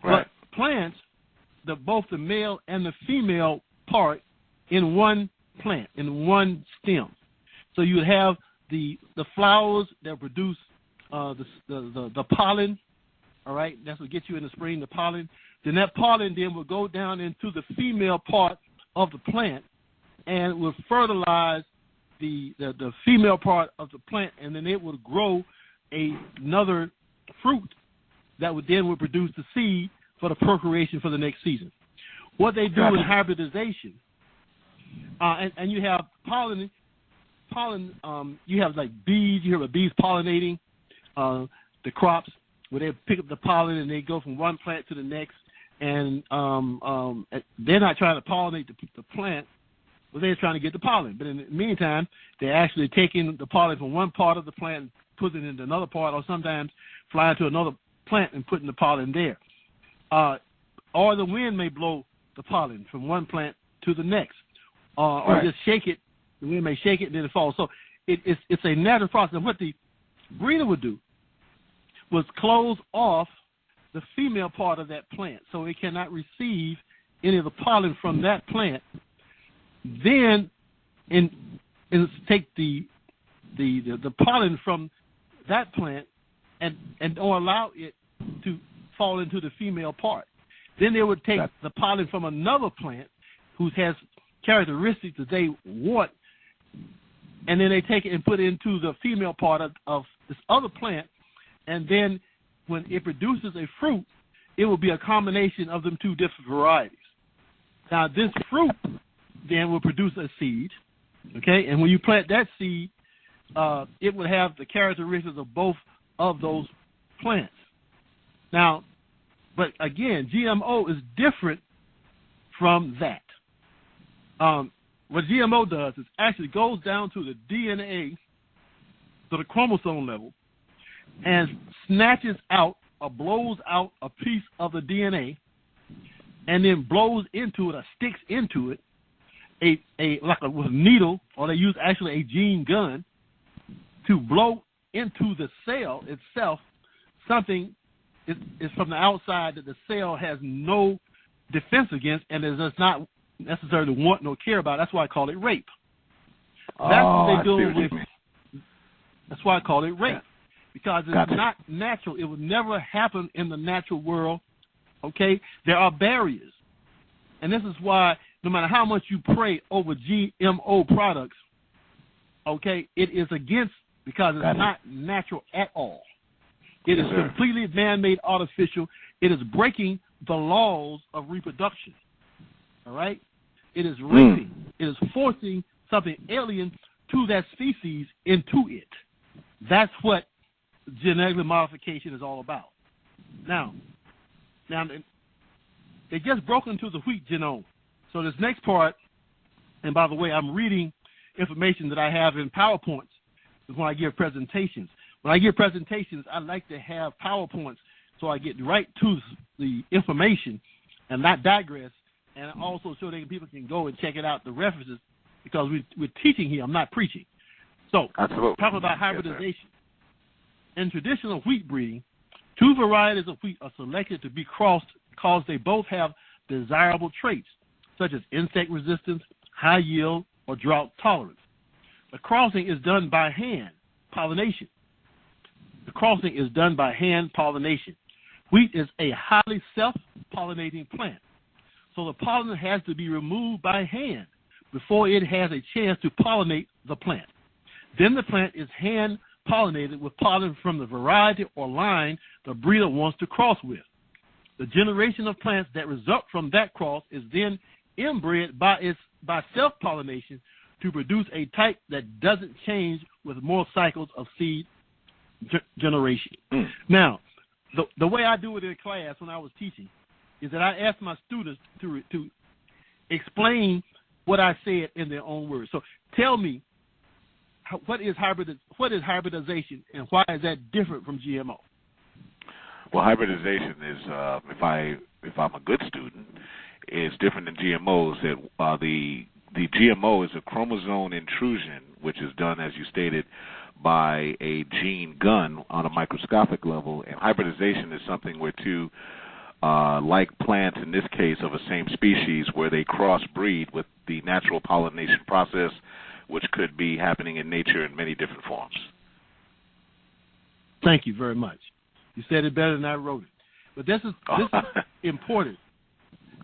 Right. But plants, both the male and the female part in one plant, in one stem. So you would have the flowers that produce the pollen. All right, that's what gets you in the spring, the pollen. Then that pollen then will go down into the female part of the plant and will fertilize the female part of the plant, and then it would grow another fruit that would produce the seed for the procreation for the next season. What they do in hybridization, and you have pollen. You have like bees. You have bees pollinating the crops, where they pick up the pollen and they go from one plant to the next. And they're not trying to pollinate the plant, but they're trying to get the pollen. But in the meantime, they're actually taking the pollen from one part of the plant and putting it into another part, or sometimes flying to another plant and putting the pollen there. Or the wind may blow the pollen from one plant to the next, or just shake it. The wind may shake it and then it falls. So it's a natural process. And what the breeder would do was close off the female part of that plant, so it cannot receive any of the pollen from that plant. Then, and take the pollen from that plant and don't allow it to fall into the female part. Then they would take the pollen from another plant who has characteristics that they want, and then they take it and put it into the female part of this other plant, and then when it produces a fruit, it will be a combination of them two different varieties. Now, this fruit then will produce a seed, okay? And when you plant that seed, it will have the characteristics of both of those plants. Now, but again, GMO is different from that. What GMO does is actually goes down to the DNA, to the chromosome level, and snatches out or blows out a piece of the DNA, and then blows into it or sticks into it with a needle, or they use actually a gene gun to blow into the cell itself something is from the outside that the cell has no defense against and does not necessarily want nor care about. That's why I call it rape. That's what they do with. That's why I call it rape. Because it's not natural. It would never happen in the natural world, okay? There are barriers. And this is why no matter how much you pray over GMO products, okay, it is against, because it's not natural at all. It is completely man-made, artificial. It is breaking the laws of reproduction, all right? It is raping. It is forcing something alien to that species into it. That's what genetic modification is all about. Now, they just broke into the wheat genome. So this next part, and by the way, I'm reading information that I have in PowerPoints when I give presentations. When I give presentations, I like to have PowerPoints so I get right to the information and not digress, and also so that people can go and check it out, the references, because we're teaching here. I'm not preaching. So, talking about hybridization. In traditional wheat breeding, two varieties of wheat are selected to be crossed because they both have desirable traits, such as insect resistance, high yield, or drought tolerance. The crossing is done by hand pollination. Wheat is a highly self-pollinating plant, so the pollen has to be removed by hand before it has a chance to pollinate the plant. Then the plant is hand pollinated with pollen from the variety or line the breeder wants to cross with. The generation of plants that result from that cross is then inbred by self-pollination to produce a type that doesn't change with more cycles of seed generation. Now, the way I do it in class when I was teaching is that I ask my students to explain what I said in their own words. So tell me, what is hybridization, and why is that different from GMO? Well, hybridization is, if I'm a good student, is different than GMOs. That the GMO is a chromosome intrusion, which is done, as you stated, by a gene gun on a microscopic level, and hybridization is something where two like plants, in this case of a same species, where they crossbreed with the natural pollination process, which could be happening in nature in many different forms. Thank you very much. You said it better than I wrote it. But this is important,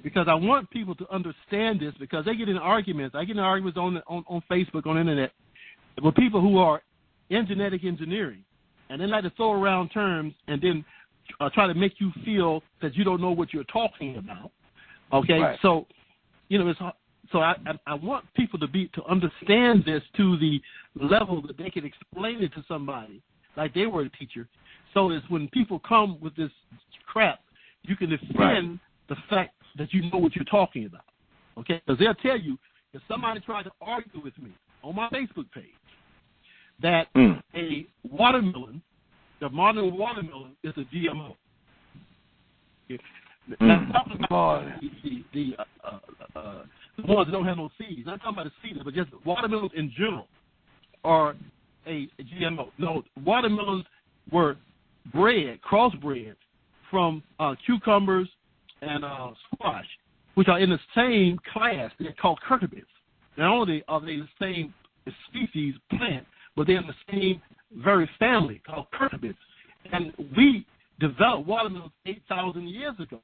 because I want people to understand this, because they get in arguments. I get in arguments on Facebook, on the internet, with people who are in genetic engineering, and they like to throw around terms and then try to make you feel that you don't know what you're talking about. Okay, right. So I want people to understand this to the level that they can explain it to somebody like they were a teacher. So it's when people come with this crap, you can defend the fact that you know what you're talking about. Okay, because they'll tell you, if somebody tried to argue with me on my Facebook page that a watermelon, the modern watermelon, is a GMO. Now, talking about the ones that don't have no seeds. Not talking about the seeds, but just watermelons in general are a GMO. No, watermelons were crossbred from cucumbers and squash, which are in the same class. They're called cucurbits. Not only are they the same species plant, but they're in the same very family called cucurbits. And we developed watermelons 8,000 years ago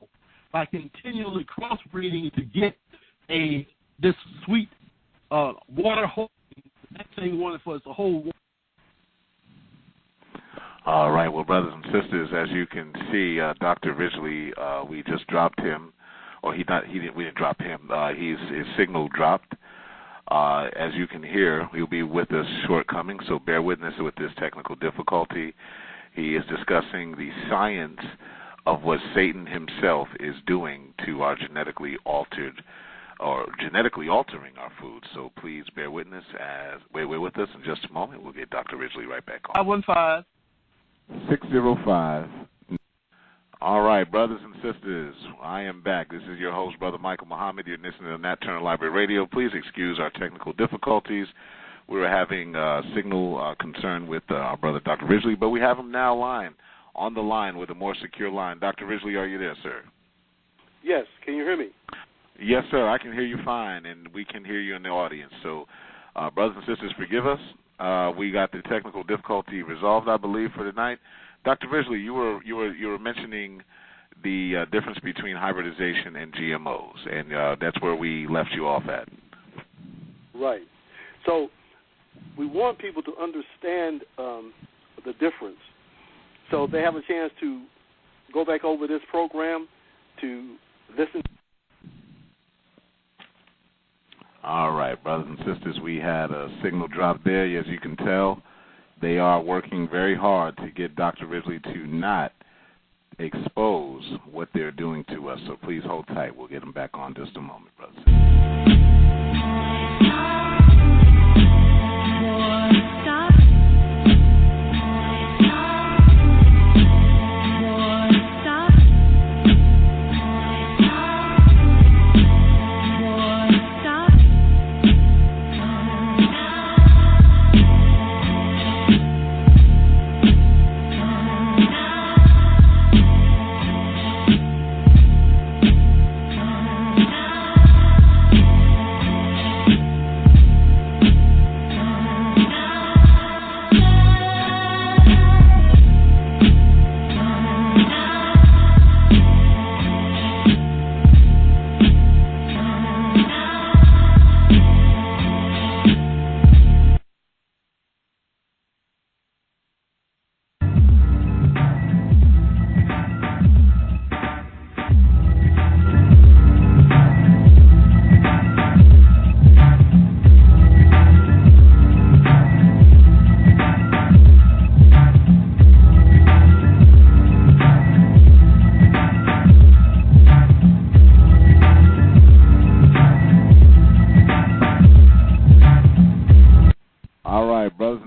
by continually crossbreeding to get this sweet water hole. That thing wanted for us a whole. All right, well, brothers and sisters, as you can see, Dr. Ridgeley, we just dropped him, or we didn't drop him. His signal dropped. As you can hear, he'll be with us shortcoming, so bear witness with this technical difficulty. He is discussing the science of what Satan himself is doing to our genetically altering our food. So please bear witness wait with us in just a moment. We'll get Dr. Ridgeley right back on. 515-605. All right, brothers and sisters, I am back. This is your host, Brother Michael Muhammad. You're listening to Nat Turner Library Radio. Please excuse our technical difficulties. We were having signal concern with our brother, Dr. Ridgeley, but we have him now on the line with a more secure line. Dr. Ridgeley, are you there, sir? Yes. Can you hear me? Yes, sir. I can hear you fine, and we can hear you in the audience. So, brothers and sisters, forgive us. We got the technical difficulty resolved, I believe, for tonight. Dr. Ridgeley, you were mentioning the difference between hybridization and GMOs, and that's where we left you off at. Right. So we want people to understand the difference, so they have a chance to go back over this program to listen. All right, brothers and sisters, we had a signal drop there. As you can tell, they are working very hard to get Dr. Ridgeley to not expose what they're doing to us. So please hold tight. We'll get them back on just a moment, brothers.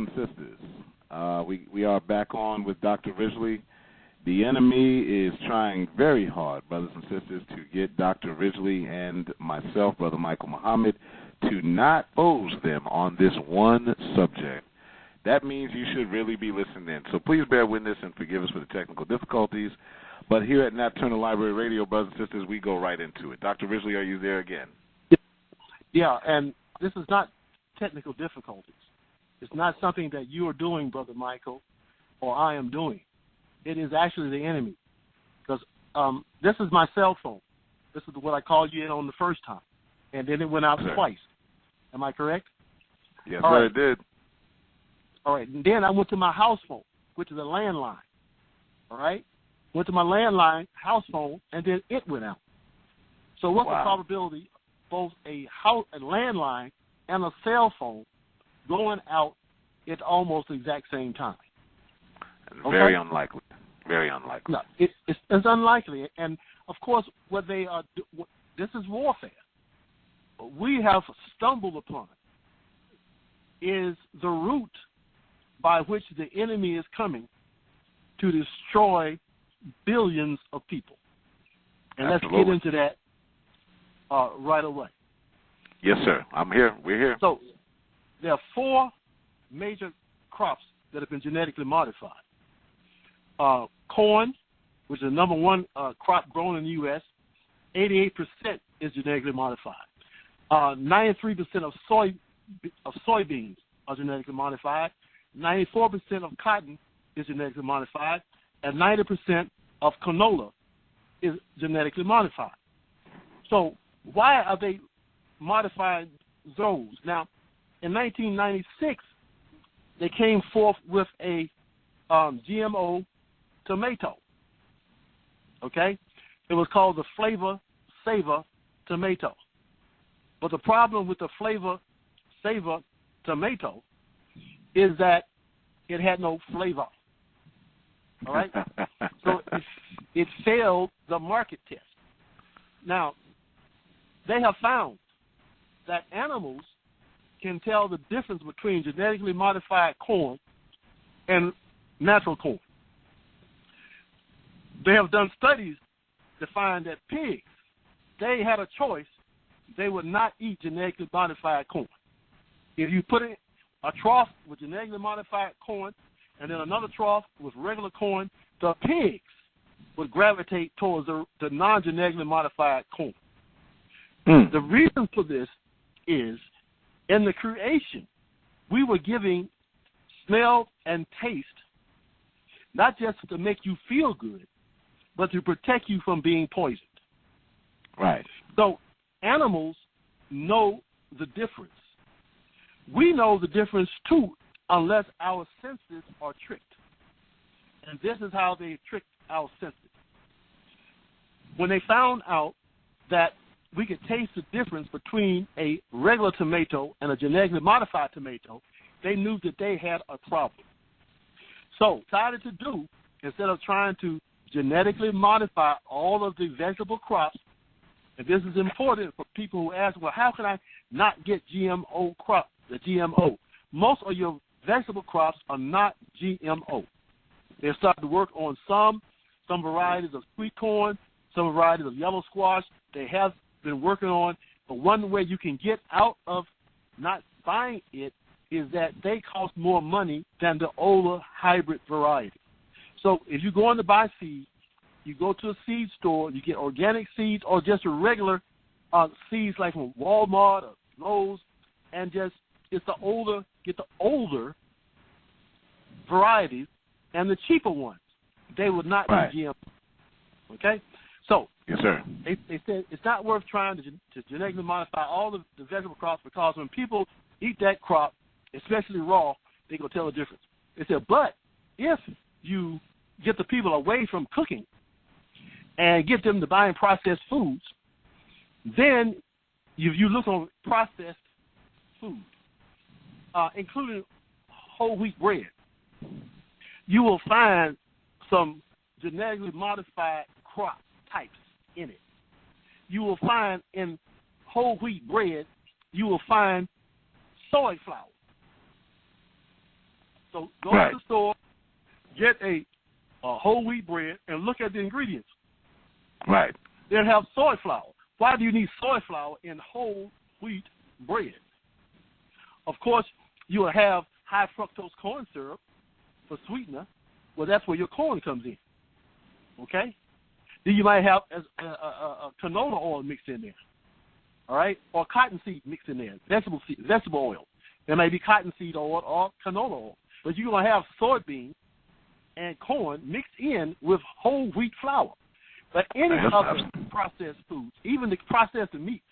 and sisters, we are back on with Dr. Ridgeley. The enemy is trying very hard, brothers and sisters, to get Dr. Ridgeley and myself, Brother Michael Muhammad, to not oppose them on this one subject. That means you should really be listening in. So please bear witness and forgive us for the technical difficulties. But here at Nat Turner Library Radio, brothers and sisters, we go right into it. Dr. Ridgeley, are you there again? Yeah, and this is not technical difficulties. It's not something that you are doing, Brother Michael, or I am doing. It is actually the enemy. Because this is my cell phone. This is what I called you in on the first time. And then it went out twice. Am I correct? Yes, sir, it did. All right, and then I went to my house phone, which is a landline. All right? Went to my landline, house phone, and then it went out. So what's the probability of both a landline and a cell phone going out at almost the exact same time? Very unlikely. Very unlikely. No, it's unlikely. And, of course, what they are this is warfare. What we have stumbled upon is the route by which the enemy is coming to destroy billions of people. And Absolutely. Let's get into that right away. Yes, sir. I'm here. We're here. So there are 4 major crops that have been genetically modified. Corn, which is the number 1 crop grown in the U.S., 88% is genetically modified. 93% of soybeans are genetically modified. 94% of cotton is genetically modified, and 90% of canola is genetically modified. So why are they modifying those? Now, in 1996, they came forth with a GMO tomato. Okay? It was called the Flavor Saver tomato. But the problem with the Flavor Saver tomato is that it had no flavor. All right? So it failed the market test. Now, they have found that animals can tell the difference between genetically modified corn and natural corn. They have done studies to find that pigs, they had a choice, they would not eat genetically modified corn. If you put in a trough with genetically modified corn and then another trough with regular corn, the pigs would gravitate towards the non-genetically modified corn. The reason for this is in the creation, we were giving smell and taste not just to make you feel good, but to protect you from being poisoned. Right. So animals know the difference. We know the difference too, unless our senses are tricked. And this is how they tricked our senses. When they found out that we could taste the difference between a regular tomato and a genetically modified tomato, they knew that they had a problem. So, decided to do, instead of trying to genetically modify all of the vegetable crops, and this is important for people who ask, well, how can I not get GMO crops, the GMO? Most of your vegetable crops are not GMO. They started to work on some varieties of sweet corn, some varieties of yellow squash. They have been working on, but one way you can get out of not buying it is that they cost more money than the older hybrid variety. So if you're going to buy seeds, you go to a seed store, you get organic seeds or just regular seeds like from Walmart or Lowe's, and just get the older varieties and the cheaper ones. They would not be GMO. Okay? So yes, sir. They said it's not worth trying to genetically modify all the vegetable crops because when people eat that crop, especially raw, they go tell the difference. They said, but if you get the people away from cooking and get them to buying processed foods, then if you look on processed food, including whole wheat bread, you will find some genetically modified crop types in it. You will find in whole wheat bread, you will find soy flour. So go to the store, get a whole wheat bread, and look at the ingredients. Right. They'll have soy flour. Why do you need soy flour in whole wheat bread? Of course, you will have high fructose corn syrup for sweetener. Well, that's where your corn comes in. Okay? Then you might have a canola oil mixed in there. All right? Or cottonseed mixed in there. Vegetable oil. There may be cottonseed oil or canola oil. But you're going to have soybean and corn mixed in with whole wheat flour. But any other processed foods, even the processed meats,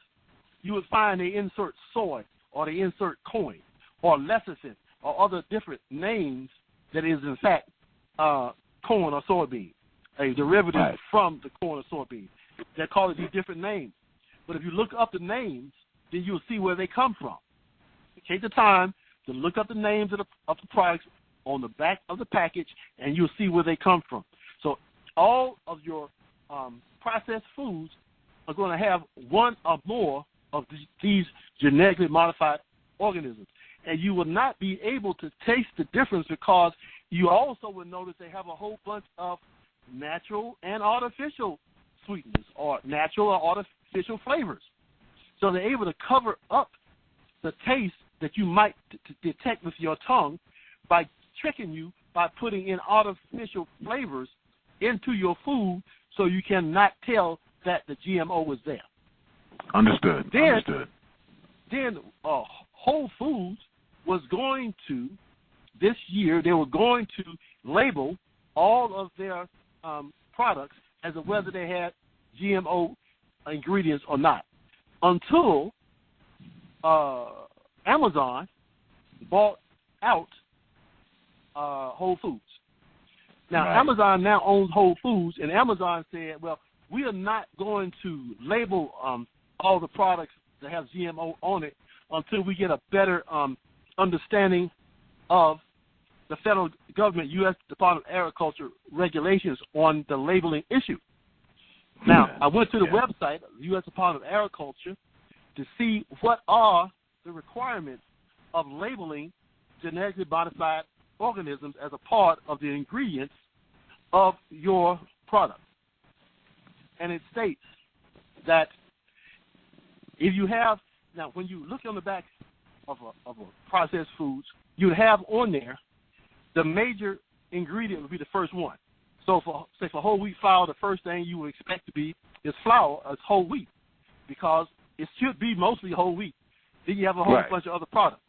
you would find they insert soy or they insert corn or lecithin or other different names that is, in fact, corn or soybean, a derivative from the corn or soybean. They call it these different names. But if you look up the names, then you'll see where they come from. Take the time to look up the names of the products on the back of the package, and you'll see where they come from. So all of your processed foods are going to have one or more of these genetically modified organisms. And you will not be able to taste the difference because you also will notice they have a whole bunch of natural and artificial sweeteners or natural or artificial flavors. So they're able to cover up the taste that you might detect with your tongue by tricking you by putting in artificial flavors into your food so you cannot tell that the GMO was there. Understood. Then Whole Foods was going to, this year, they were going to label all of their products as to whether they had GMO ingredients or not, until Amazon bought out Whole Foods. Now, Amazon now owns Whole Foods, and Amazon said, well, we are not going to label all the products that have GMO on it until we get a better understanding of the federal government, U.S. Department of Agriculture regulations on the labeling issue. Now, I went to the website of the U.S. Department of Agriculture to see what are the requirements of labeling genetically modified organisms as a part of the ingredients of your product. And it states that if you have, now when you look on the back of a processed foods, you have on there the major ingredient would be the first one. So for whole wheat flour, the first thing you would expect to be is flour, as whole wheat, because it should be mostly whole wheat. Then you have a whole bunch of other products.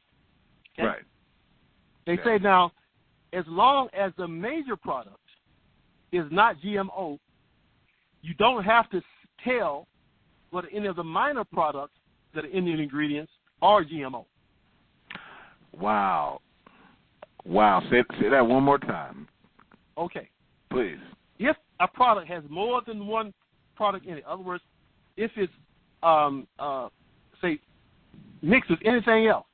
Okay? Right. They say now, as long as the major product is not GMO, you don't have to tell whether any of the minor products that are in the ingredients are GMO. Wow. Say that one more time. Okay. Please. If a product has more than one product in it, in other words, if it's, say, mixed with anything else,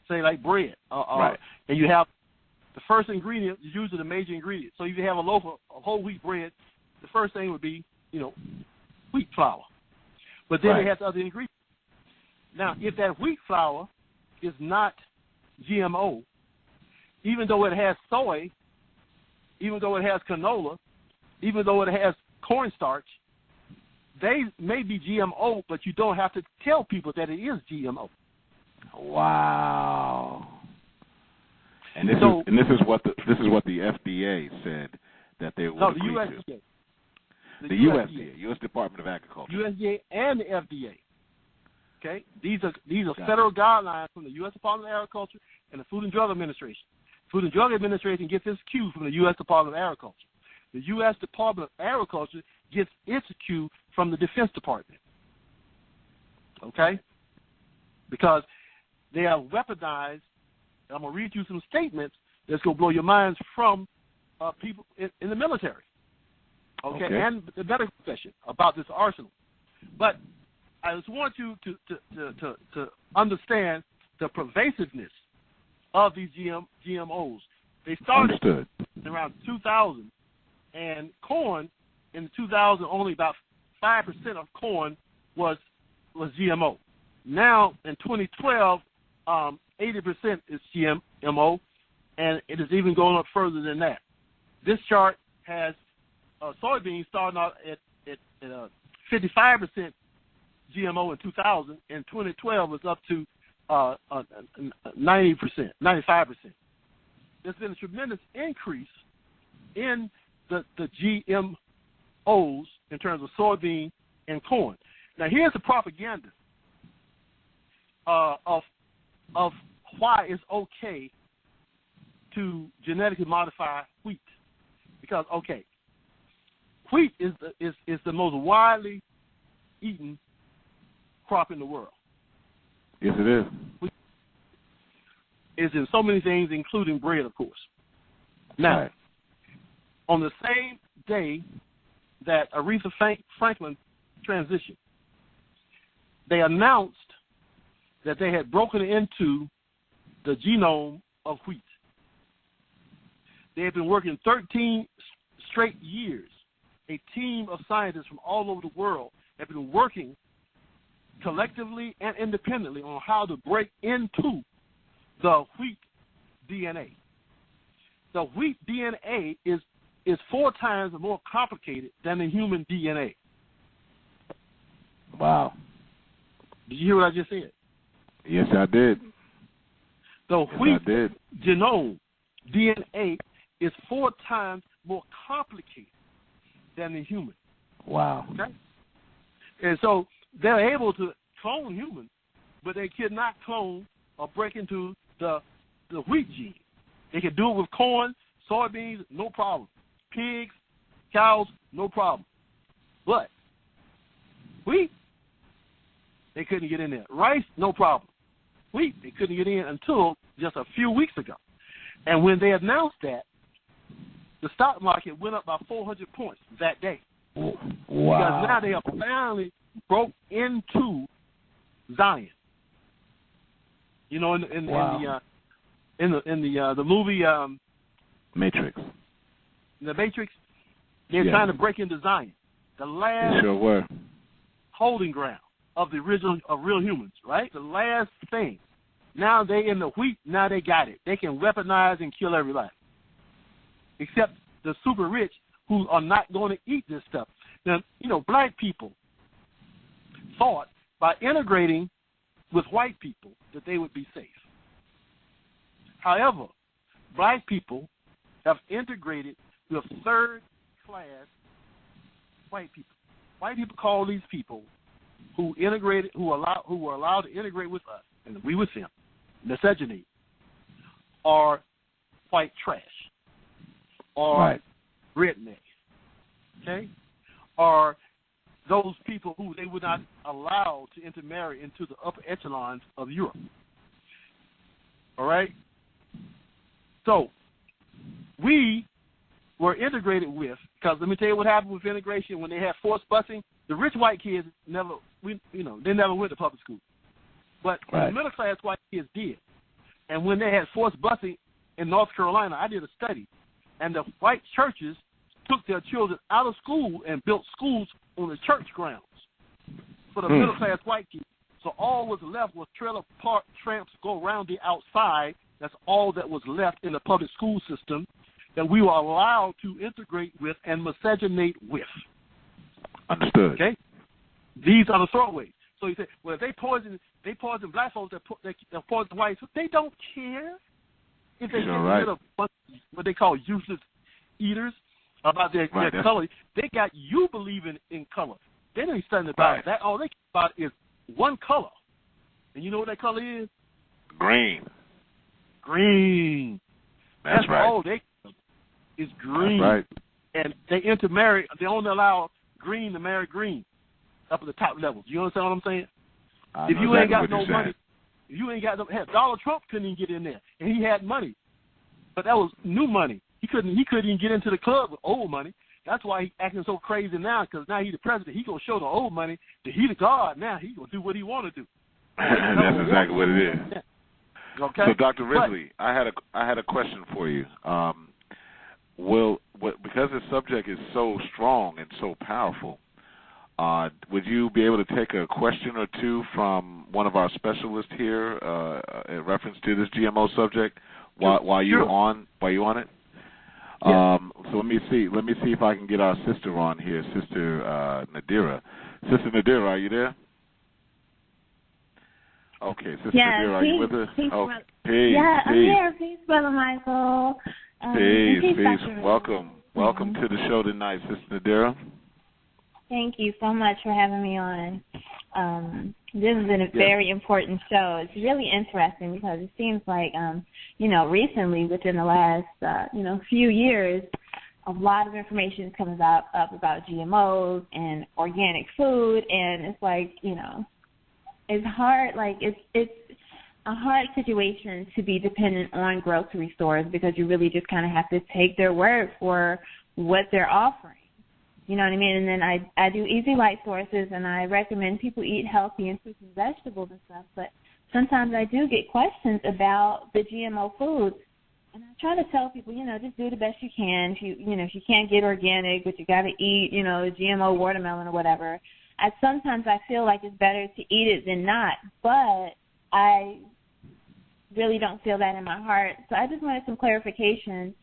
say like bread, and you have the first ingredient is usually the major ingredient. So if you have a loaf of whole wheat bread, the first thing would be, wheat flour. But then it has other ingredients. Now, if that wheat flour is not GMO, even though it has soy, even though it has canola, even though it has cornstarch, they may be GMO, but you don't have to tell people that it is GMO. Wow. And this is what the FDA said that they would agree to. The USDA, U.S. Department of Agriculture. USDA and the FDA. Okay, these are federal guidelines from the U.S. Department of Agriculture and the Food and Drug Administration. Food and Drug Administration gets its cue from the U.S. Department of Agriculture. The U.S. Department of Agriculture gets its cue from the Defense Department. Okay, because they are weaponized. I'm going to read you some statements that's going to blow your minds from people in the military, okay, and the medical profession about this arsenal. But I just want you to understand the pervasiveness of these GMOs. They started around 2000, and corn in 2000 only about 5% of corn was GMO. Now in 2012, 80% is GMO, and it is even going up further than that. This chart has soybeans starting out at 55% GMO in 2000, and 2012 was up to 90%, 95%. There's been a tremendous increase in the GMOs in terms of soybean and corn. Now, here's the propaganda of why it's okay to genetically modify wheat. Because, okay, wheat is the most widely eaten crop in the world. Yes, it is. Wheat is in so many things, including bread, of course. Now, right. On the same day that Aretha Franklin transitioned, they announced that they had broken into the genome of wheat. They had been working 13 straight years. A team of scientists from all over the world have been working collectively and independently on how to break into the wheat DNA. The wheat DNA is 4 times more complicated than the human DNA. Wow. Did you hear what I just said? Yes, I did. The wheat genome, DNA, is 4 times more complicated than the human. Wow. Okay? And so they're able to clone humans, but they cannot clone or break into the wheat gene. They can do it with corn, soybeans, no problem. Pigs, cows, no problem. But wheat, they couldn't get in there. Rice, no problem. Wheat, they couldn't get in until just a few weeks ago. And when they announced that, the stock market went up by 400 points that day. Wow. Because now they have finally broke into Zion. You know, in the movie Matrix. The Matrix, they're trying to break into Zion, the last sure were. holding ground of the original of real humans, right? The last thing. Now they in the wheat. Now they got it. They can weaponize and kill everybody, except the super rich who are not going to eat this stuff. Now, you know, black people thought by integrating with white people that they would be safe. However, black people have integrated with third-class white people. White people call these people who were allowed to integrate with us, and we with them, miscegenate, are white trash, or redneck, okay, or those people who they would not allow to intermarry into the upper echelons of Europe. All right? So, we were integrated with, because let me tell you what happened with integration when they had forced busing. The rich white kids they never went to public school. But the middle class white kids did. And when they had forced busing in North Carolina, I did a study, and the white churches took their children out of school and built schools on the church grounds for the middle class white kids. So all was left was trailer park tramps go around the outside. That's all that was left in the public school system that we were allowed to integrate with and miscegenate with. Understood. Okay? These are the throwaways. So you say, well, if they poison black folks, they poison whites, they don't care if they get rid of what they call useless eaters about their color. They got you believing in color. They don't study about that. All they care about is one color. And you know what that color is? Green. Green. That's right. All they is green. That's right. And they intermarry. They only allow green to marry green up at the top levels. You understand what I'm saying? If you ain't got no money, if you ain't got no, Donald Trump couldn't even get in there, and he had money, but that was new money. He couldn't even get into the club with old money. That's why he's acting so crazy now, because now he's the president. He gonna show the old money that he the God. Now he gonna do what he want to do. That's exactly what it is. Yeah. Okay. So, Dr. Ridgeley, I had a question for you. Because the subject is so strong and so powerful, would you be able to take a question or two from one of our specialists here in reference to this GMO subject, while you're sure. on it. Yeah. So let me see if I can get our sister on here, Sister Nadira. Sister Nadira, are you there? Okay, Sister Nadira, are you with us? Peace, Peace. I'm here. Peace, Brother Michael. Peace. Welcome to the show tonight, Sister Nadira. Thank you so much for having me on. This has been a very important show. It's really interesting because it seems like, recently, within the last, few years, a lot of information is coming up about GMOs and organic food, and it's like, it's hard. Like it's a hard situation to be dependent on grocery stores because you really just kind of have to take their word for what they're offering. You know what I mean? And then I do Easy Light Sources, and I recommend people eat healthy and fruits and vegetables and stuff. But sometimes I do get questions about the GMO foods, and I try to tell people, just do the best you can. If you can't get organic, but you got to eat, GMO watermelon or whatever. Sometimes I feel like it's better to eat it than not, but I really don't feel that in my heart. So I just wanted some clarification.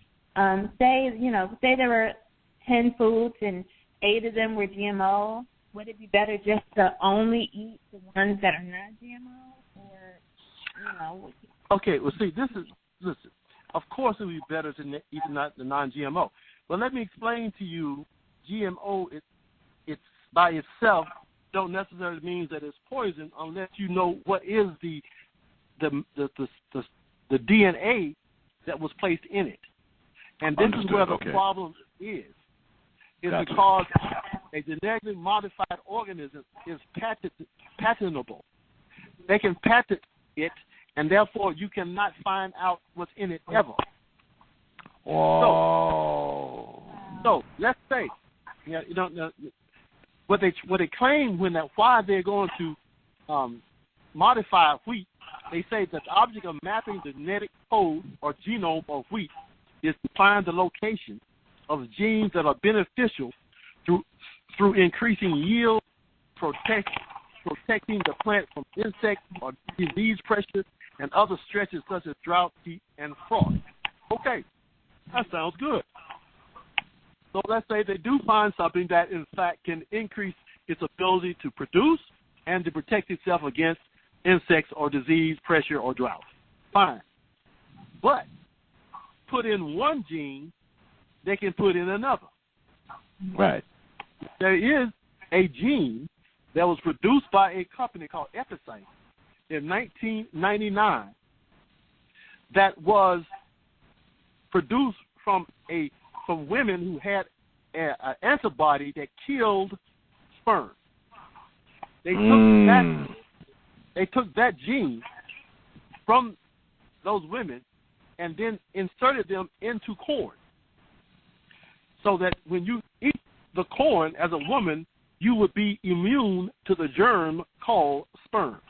Say there were 10 foods and 8 of them were GMO. Would it be better just to only eat the ones that are not GMO, or Okay. Well, see, listen. Of course, it would be better to eat the non-GMO. But let me explain to you, GMO it's by itself don't necessarily mean that it's poison unless you know what is the DNA that was placed in it. And this is where the problem is. It's because a genetically modified organism is patentable. They can patent it, and therefore you cannot find out what's in it ever. Whoa. So let's say, what they claim why they're going to modify wheat. They say that the object of mapping the genetic code or genome of wheat is to find the location of genes that are beneficial through increasing yield, protecting the plant from insect or disease pressure and other stresses such as drought, heat, and frost. Okay, that sounds good. So let's say they do find something that, in fact, can increase its ability to produce and to protect itself against insects or disease, pressure, or drought. Fine. But put in one gene, they can put in another. Right. There is a gene that was produced by a company called Epicite in 1999 that was produced from women who had an antibody that killed sperm. They took that gene from those women and then inserted them into corn, so that when you eat the corn as a woman, you would be immune to the germ called sperm.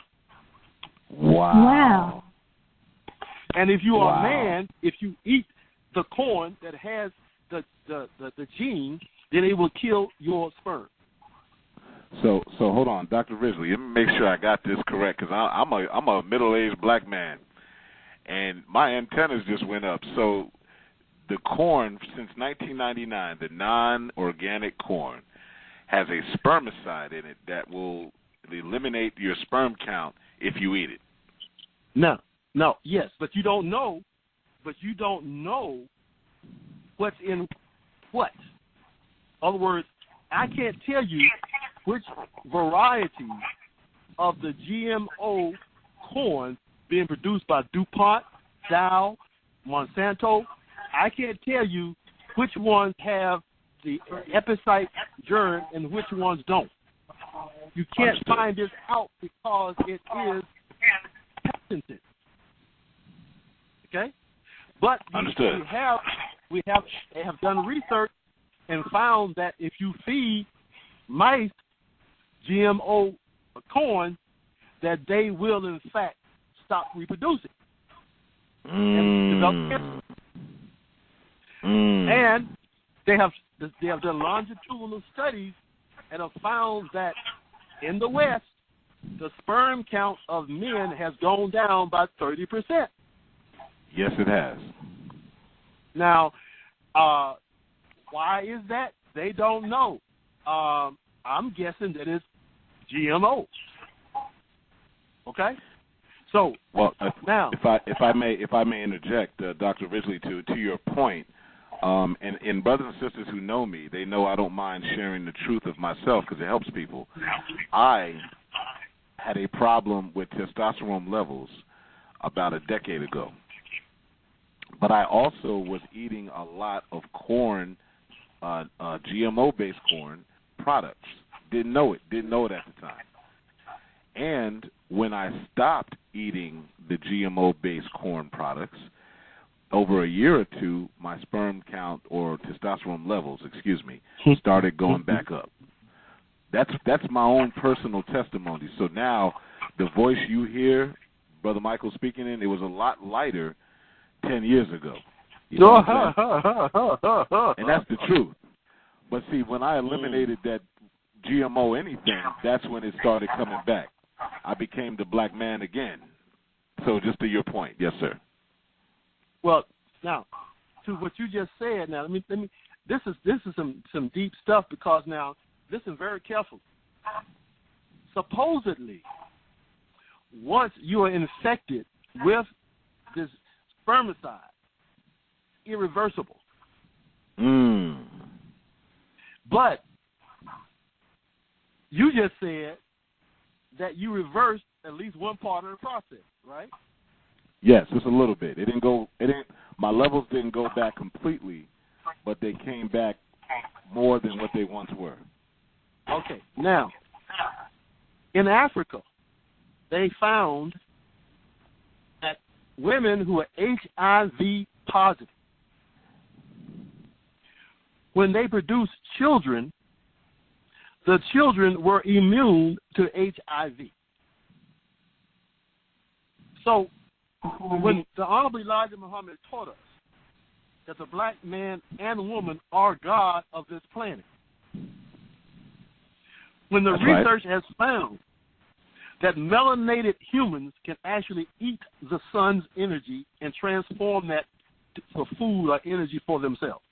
Wow. And if you are a man, if you eat the corn that has the gene, then it will kill your sperm. So hold on, Dr. Ridgeley. Let me make sure I got this correct, because I'm a middle-aged black man, and my antennas just went up. So the corn, since 1999, the non-organic corn, has a spermicide in it that will eliminate your sperm count if you eat it. No, yes, but you don't know what's in what. In other words, I can't tell you which variety of the GMO corn being produced by DuPont, Dow, Monsanto. I can't tell you which ones have the Epicite germ and which ones don't. You can't find this out because it is patented. Okay? But we have done research and found that if you feed mice GMO corn, that they will in fact stop reproducing and develop cancer. And they have done longitudinal studies and have found that in the West, the sperm count of men has gone down by 30%. Yes, it has. Now, why is that? They don't know. I'm guessing that it's GMO. Okay. So, well, now, if I may interject, Dr. Ridgeley, to your point, and brothers and sisters who know me, they know I don't mind sharing the truth of myself because it helps people. I had a problem with testosterone levels about a decade ago, but I also was eating a lot of corn, GMO-based corn products. Didn't know it at the time. And when I stopped eating the GMO-based corn products, over a year or two, my sperm count or testosterone levels, started going back up. That's my own personal testimony. So now the voice you hear, Brother Michael speaking in, it was a lot lighter 10 years ago. You know and that's the truth. But see, when I eliminated that GMO anything, that's when it started coming back. I became the black man again. So just to your point, yes, sir. Well, now to what you just said. Now, let me. This is some deep stuff because now listen very carefully. Supposedly, once you are infected with this spermicide, irreversible. But you just said that you reversed at least one part of the process, right? Yes, just a little bit. My levels didn't go back completely, but they came back more than what they once were. Okay. Now, in Africa, they found that women who are HIV positive, when they produced children, the children were immune to HIV. So, when the Honorable Elijah Muhammad taught us that the black man and woman are God of this planet, when the research has found that melanated humans can actually eat the sun's energy and transform that for food or energy for themselves,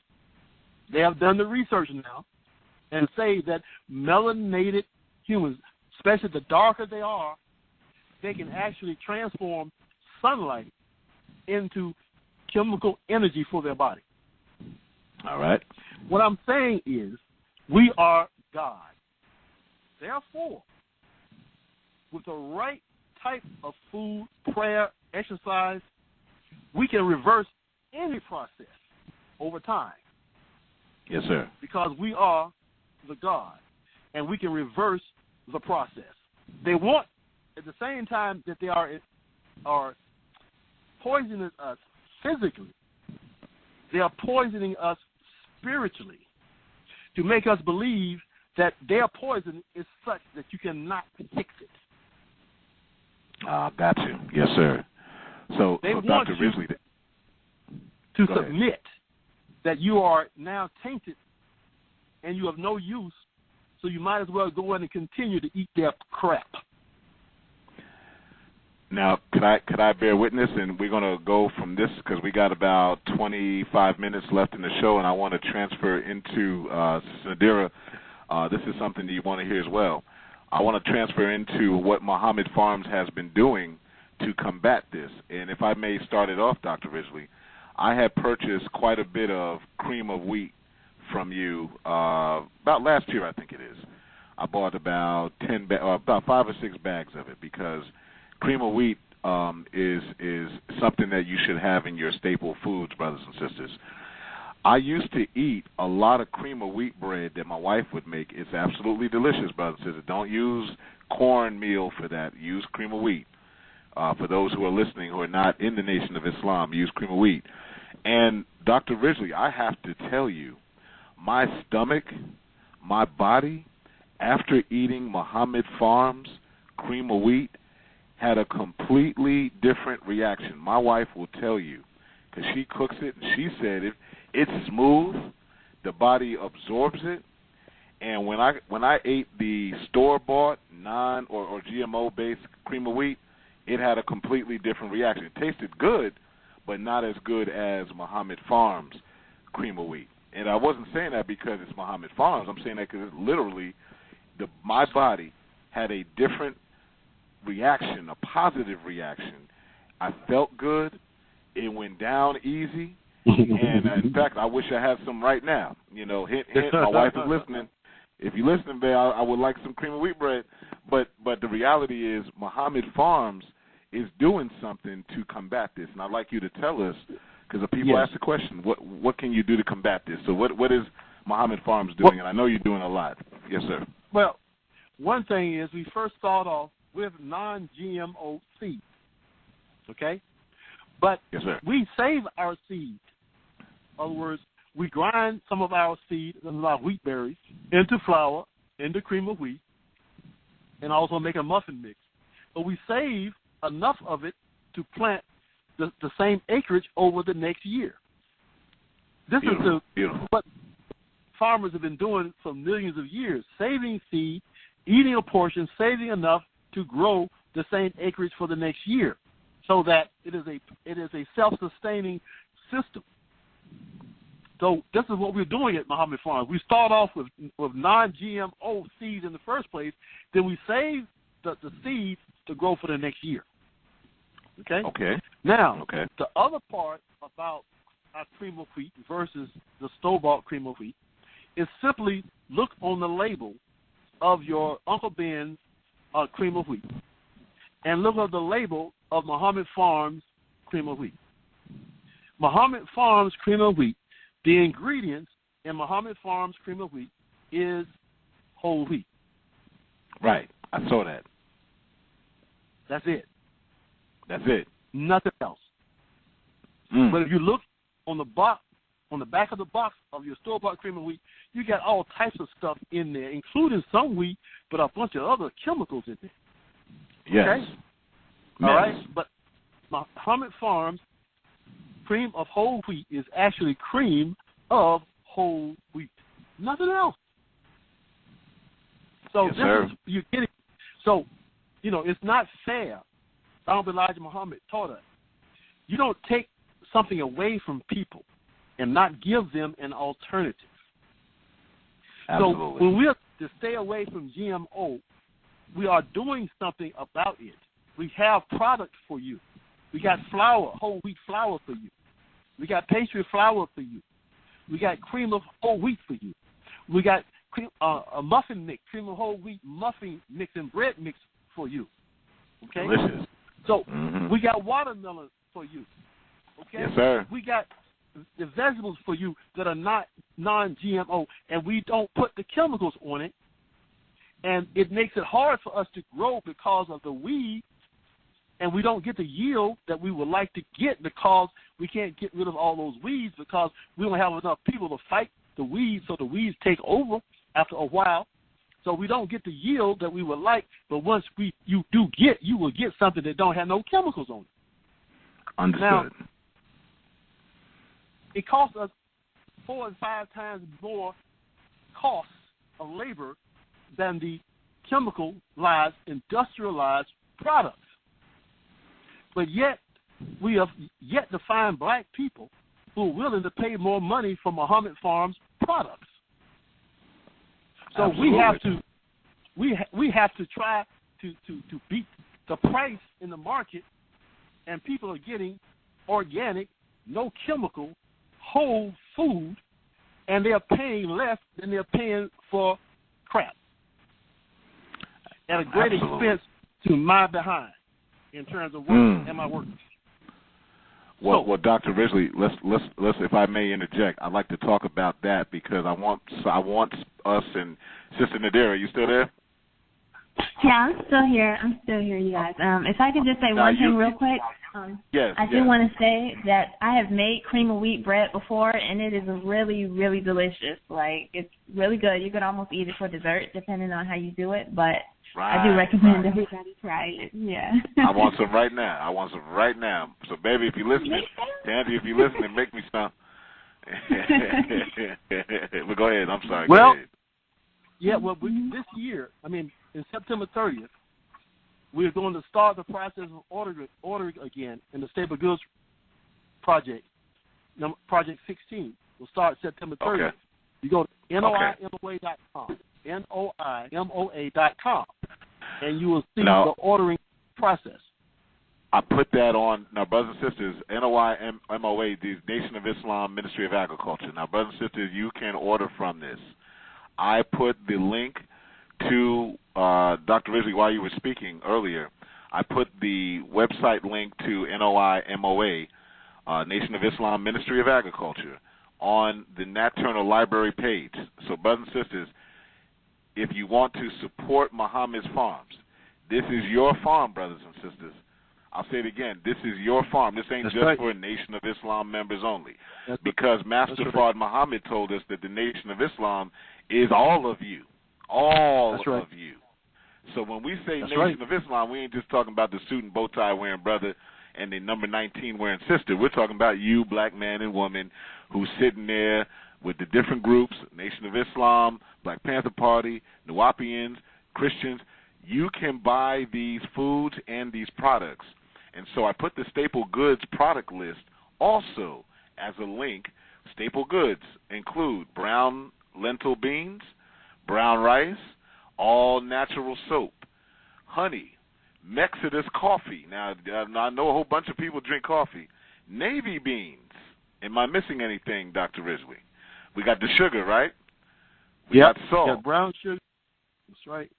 they have done the research now and say that melanated humans, especially the darker they are, they can actually transform sunlight into chemical energy for their body. All right. What I'm saying is we are God. Therefore, with the right type of food, prayer, exercise, we can reverse any process over time. Yes, sir. Because we are the God, and we can reverse the process. They want, at the same time that they are poisoning us physically, they are poisoning us spiritually to make us believe that their poison is such that you cannot fix it. Got you. Yes, sir. So they want Dr. you Ridgeley, to submit that you are now tainted and you have no use, so you might as well go in and continue to eat their crap. Now, could I bear witness, and we're going to go from this because we got about 25 minutes left in the show, and I want to transfer into Nadira. This is something that you want to hear as well. I want to transfer into what Muhammad Farms has been doing to combat this. And if I may start it off, Dr. Ridgeley, I had purchased quite a bit of cream of wheat from you about last year, I think it is. I bought about 5 or 6 bags of it because cream of wheat is something that you should have in your staple foods, brothers and sisters. I used to eat a lot of cream of wheat bread that my wife would make. It's absolutely delicious, brothers and sisters. Don't use cornmeal for that. Use cream of wheat. For those who are listening who are not in the Nation of Islam, use cream of wheat. And Dr. Ridgeley, I have to tell you, my stomach, my body, after eating Muhammad Farms cream of wheat, had a completely different reaction. My wife will tell you, because she cooks it, and she said it's smooth, the body absorbs it, and when I ate the store-bought non or GMO-based cream of wheat, it had a completely different reaction. It tasted good, but not as good as Muhammad Farms cream of wheat. And I wasn't saying that because it's Muhammad Farms. I'm saying that because literally my body had a different reaction, a positive reaction. I felt good. It went down easy. And, in fact, I wish I had some right now. You know, hint, my wife is listening. If you're listening, babe, I would like some cream of wheat bread. But the reality is Muhammad Farms is doing something to combat this. And I'd like you to tell us, because the people ask the question, what can you do to combat this? So what is Muhammad Farms doing? And I know you're doing a lot. Yes, sir. Well, one thing is we first start off with non-GMO seeds, okay? But yes, sir. We save our seeds. In other words, we grind some of our seed, some of our wheat berries, into flour, into cream of wheat, and also make a muffin mix. But we save enough of it to plant the same acreage over the next year. This is what farmers have been doing for millions of years, saving seed, eating a portion, saving enough to grow the same acreage for the next year, so that it is a self-sustaining system. So this is what we're doing at Muhammad Farms. We start off with non-GMO seeds in the first place, then we save the seeds to grow for the next year. Okay? Okay. Now, the other part about our cream of wheat versus the store-bought cream of wheat is simply look on the label of your Uncle Ben's cream of wheat and look at the label of Muhammad Farms cream of wheat. Muhammad Farms cream of wheat, the ingredients in Muhammad Farms cream of wheat is whole wheat. Right. I saw that. That's it. That's it. Nothing else. But if you look on the box, on the back of the box of your store-bought cream of wheat, you got all types of stuff in there, including some wheat, but a bunch of other chemicals in there. Yes. Okay? All right? But Muhammad Farms cream of whole wheat is actually cream of whole wheat. Nothing else. So you're getting. So, it's not fair. Honorable Elijah Muhammad taught us. You don't take something away from people and not give them an alternative. Absolutely. So when we are to stay away from GMO, we are doing something about it. We have product for you. We got flour, whole wheat flour for you. We got pastry flour for you. We got cream of whole wheat for you. We got a muffin mix, cream of whole wheat muffin mix and bread mix for you. Okay? Delicious. So we got watermelon for you. Okay? Yes, sir. We got the vegetables for you that are not non-GMO, and we don't put the chemicals on it, and it makes it hard for us to grow because of the weeds, and we don't get the yield that we would like to get because we can't get rid of all those weeds because we don't have enough people to fight the weeds, so the weeds take over after a while. So we don't get the yield that we would like, but once you will get something that don't have no chemicals on it. Understood. Now, it costs us 4 and 5 times more costs of labor than the chemicalized, industrialized products. But yet, we have yet to find black people who are willing to pay more money for Muhammad Farms products. So Absolutely. we have to try to beat the price in the market, and people are getting organic, no chemical, whole food, and they're paying less than they're paying for crap at a great expense to my behind in terms of work and my work. Well, Dr. Ridgeley, let's if I may interject, I'd like to talk about that because I want us and Sister Nadira. Are you still there? Yeah, I'm still here, you guys. If I could just say one thing real quick. Yes. I do want to say that I have made cream of wheat bread before, and it is really, really delicious. Like, it's really good. You could almost eat it for dessert, depending on how you do it. But I do recommend everybody try it. Yeah. I want some right now. So, baby, if you're listening, Tandy, if you're listening, make me some. But go ahead. I'm sorry. Well, go ahead. Yeah. Well, this year, in September 30th, we're going to start the process of ordering again in the staple goods project, Project 16, will start September 30th. Okay. You go to NOIMOA.com, NOIMOA.com, and you will see the ordering process. I put that on. Now, brothers and sisters, NOIMOA, the Nation of Islam Ministry of Agriculture. Now, brothers and sisters, you can order from this. I put the link to Dr. Ridgeley while you were speaking earlier. I put the website link to NOIMOA, Nation of Islam Ministry of Agriculture, on the Nat Turner Library page. So, brothers and sisters, if you want to support Muhammad's Farms, this is your farm, brothers and sisters. I'll say it again. This is your farm. This ain't just for Nation of Islam members only. Because Master Fard Muhammad told us that the Nation of Islam is all of you. All of you. So when we say Nation of Islam, we ain't just talking about the suit and bow tie wearing brother and the number 19 wearing sister. We're talking about you, black man and woman, who's sitting there with the different groups, Nation of Islam, Black Panther Party, Nuwapians, Christians. You can buy these foods and these products. And so I put the staple goods product list also as a link. Staple goods include brown lentil beans, brown rice, all natural soap, honey, Mexodus coffee. Now, I know a whole bunch of people drink coffee. Navy beans. Am I missing anything, Dr. Ridgeley? We got the sugar, right? We got salt. We got brown sugar. That's right.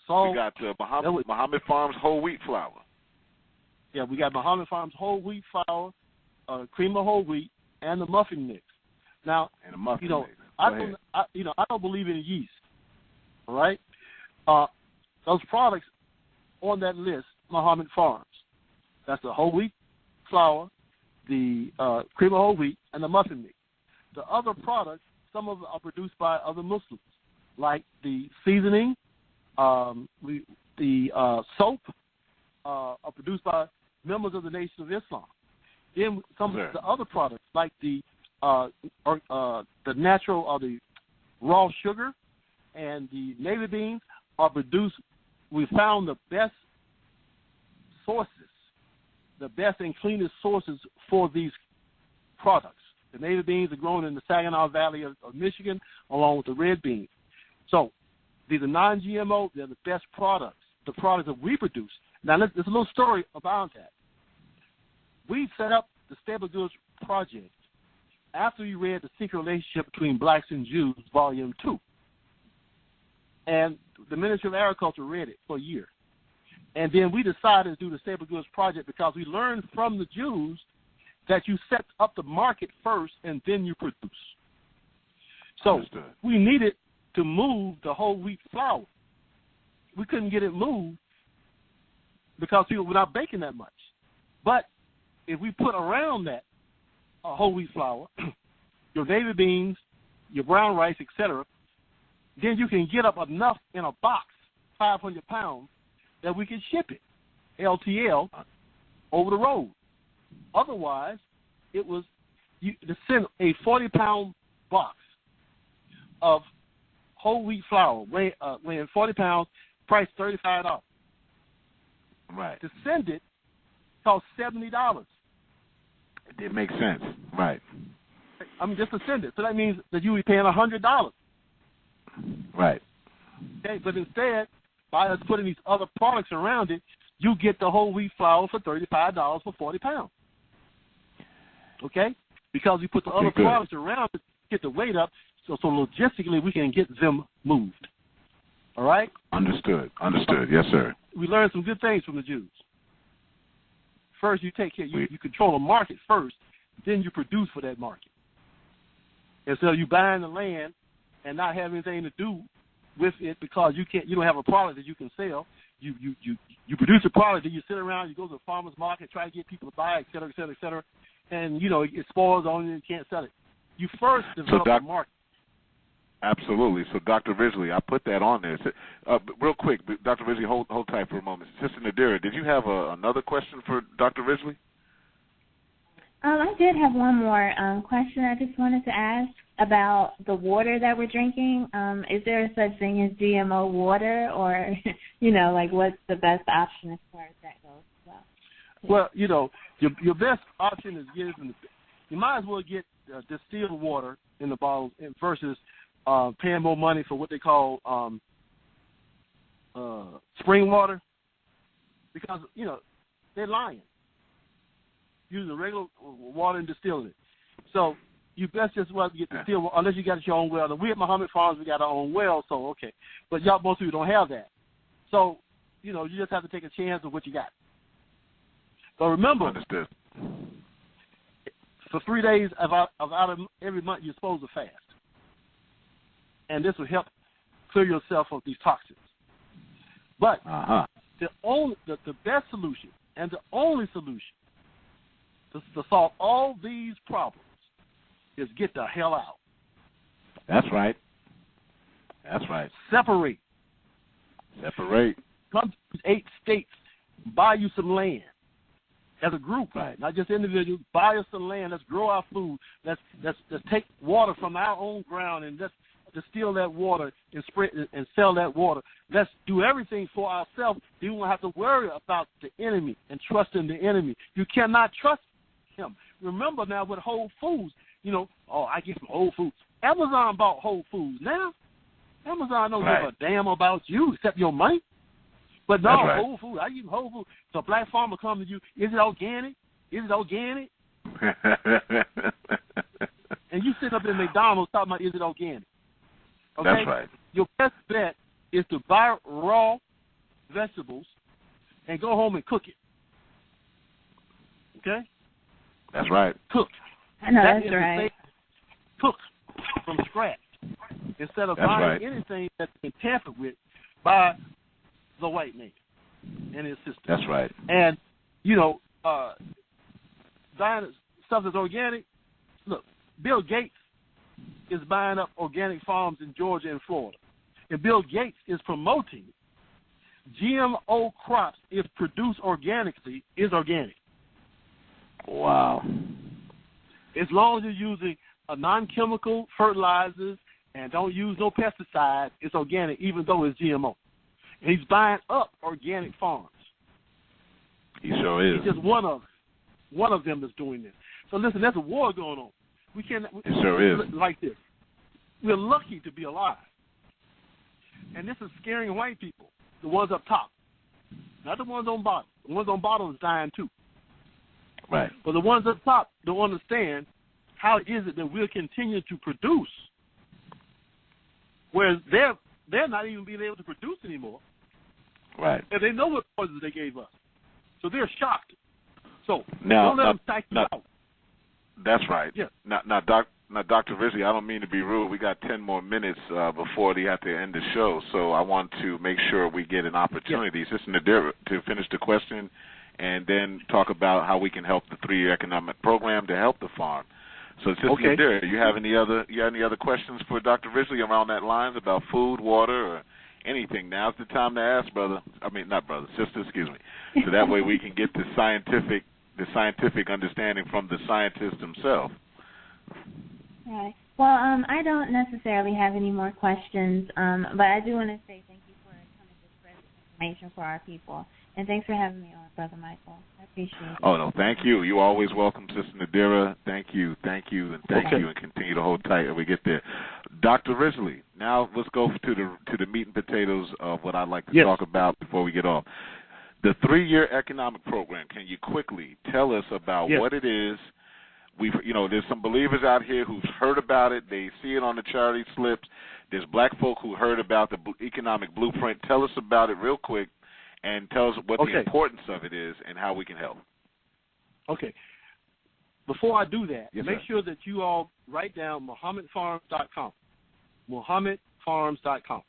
Salt. We got Muhammad Farms whole wheat flour. Yeah, we got Muhammad Farms whole wheat flour, cream of whole wheat, and the muffin mix. Now, I don't believe in yeast. All right, those products on that list, Muhammad Farms. That's the whole wheat flour, the cream of whole wheat, and the muffin mix. The other products, some of them are produced by other Muslims, like the seasoning, the soap, are produced by members of the Nation of Islam. Then some of the other products, like the natural or the raw sugar and the navy beans, are produced. We found the best sources, the best and cleanest sources for these products. The navy beans are grown in the Saginaw Valley of Michigan, along with the red beans. So these are non-GMO. They're the best products, the products that we produce. Now, there's a little story about that. We set up the Staple Goods Project after we read The Secret Relationship Between Blacks and Jews, Volume 2. And the Ministry of Agriculture read it for a year. And then we decided to do the Staple Goods Project because we learned from the Jews that you set up the market first and then you produce. So we needed to move the whole wheat flour. We couldn't get it moved because people were not baking that much. But if we put around that whole wheat flour, your navy beans, your brown rice, etc., then you can get up enough in a box, 500 pounds, that we can ship it, LTL, over the road. Otherwise, it was to send a 40-pound box of whole wheat flour, weighing 40 pounds, price $35. Right. To send it cost $70. It makes sense. Right. I mean, just to send it. So that means that you would be paying $100. Right. Okay, but instead, by us putting these other products around it, you get the whole wheat flour for $35 for 40 pounds. Okay? Because we put the other products around it, get the weight up, so logistically we can get them moved. All right? Understood. Yes, sir. We learned some good things from the Jews. First, you take care, you control a market first, then you produce for that market. Instead of you buying the land and not having anything to do with it because you don't have a product that you can sell. You produce a product, then you sit around, you go to the farmer's market, try to get people to buy it, et cetera, et cetera, et cetera, and it spoils on you and you can't sell it. You first develop the market. Absolutely. So, Dr. Ridgeley, I put that on there. Real quick, Dr. Ridgeley, hold tight for a moment. Sister Nadira, did you have another question for Dr. Ridgeley? I did have one more question I just wanted to ask about the water that we're drinking. Is there such thing as GMO water, or, what's the best option as far as that goes? Well, your best option is you might as well get distilled water in the bottles versus paying more money for what they call spring water, because they're lying, using regular water and distilling it. So you best just well get distilled water, unless you got your own well. We at Muhammad Farms, we got our own well, so okay. But most of you don't have that. So you just have to take a chance of what you got. But remember, understood. For 3 days out of every month, you're supposed to fast. And this will help clear yourself of these toxins. But the best solution and the only solution to solve all these problems is get the hell out. That's right. Separate. Come to these 8 states, buy you some land. As a group, right? Not just individuals. Buy us some land. Let's grow our food. Let's take water from our own ground and let's distill that water and spread and sell that water. Let's do everything for ourselves. You won't have to worry about the enemy and trusting the enemy. You cannot trust him. Remember now with Whole Foods, I get some Whole Foods. Amazon bought Whole Foods. Now Amazon don't give a damn about you except your money. But no, Whole Foods, I eat Whole Foods. So a black farmer comes to you, is it organic? And you sit up in McDonald's talking about, is it organic? Okay? That's right. Your best bet is to buy raw vegetables and go home and cook it. Okay? That's right. Cook. I know that's right. Cook from scratch. Instead of buying anything that's been tampered with by the white man and his system. That's right. And, buying stuff that's organic. Look, Bill Gates is buying up organic farms in Georgia and Florida. And Bill Gates is promoting GMO crops, if produced organically, is organic. Wow. As long as you're using a non-chemical fertilizers and don't use no pesticides, it's organic, even though it's GMO. And he's buying up organic farms. He sure is. He's just one of them that's doing this. So listen, there's a war going on. We can't. It sure is. Like this. We're lucky to be alive. And this is scaring white people, the ones up top. Not the ones on bottom. The ones on bottom is dying too. Right. But the ones up top don't understand how is it that we'll continue to produce, whereas they're not even being able to produce anymore. Right. And they know what poisons they gave us. So they're shocked. So now, don't let them psych you out. That's right. Yeah. Now, Dr. Ridgeley, I don't mean to be rude. We got 10 more minutes before they have to end the show, so I want to make sure we get an opportunity, Sister Nadira, to finish the question and then talk about how we can help the 3-year economic program to help the farm. So, Sister Nadira, you have any other questions for Dr. Ridgeley around that lines about food, water, or anything? Now's the time to ask, sister, excuse me. So that way we can get the scientific understanding from the scientist himself. Right. Well, I don't necessarily have any more questions, but I do want to say thank you for coming to spread information for our people. And thanks for having me on, Brother Michael. I appreciate it. Oh, no, thank you. You're always welcome, Sister Nadira. Thank you, and continue to hold tight as we get there. Dr. Ridgeley, now let's go to the meat and potatoes of what I'd like to talk about before we get off. The 3-year economic program, can you quickly tell us about what it is? There's some believers out here who've heard about it. They see it on the charity slips. There's black folk who heard about the economic blueprint. Tell us about it real quick and tell us what the importance of it is and how we can help. Okay. Before I do that, make sure that you all write down MuhammadFarms.com. MuhammadFarms.com.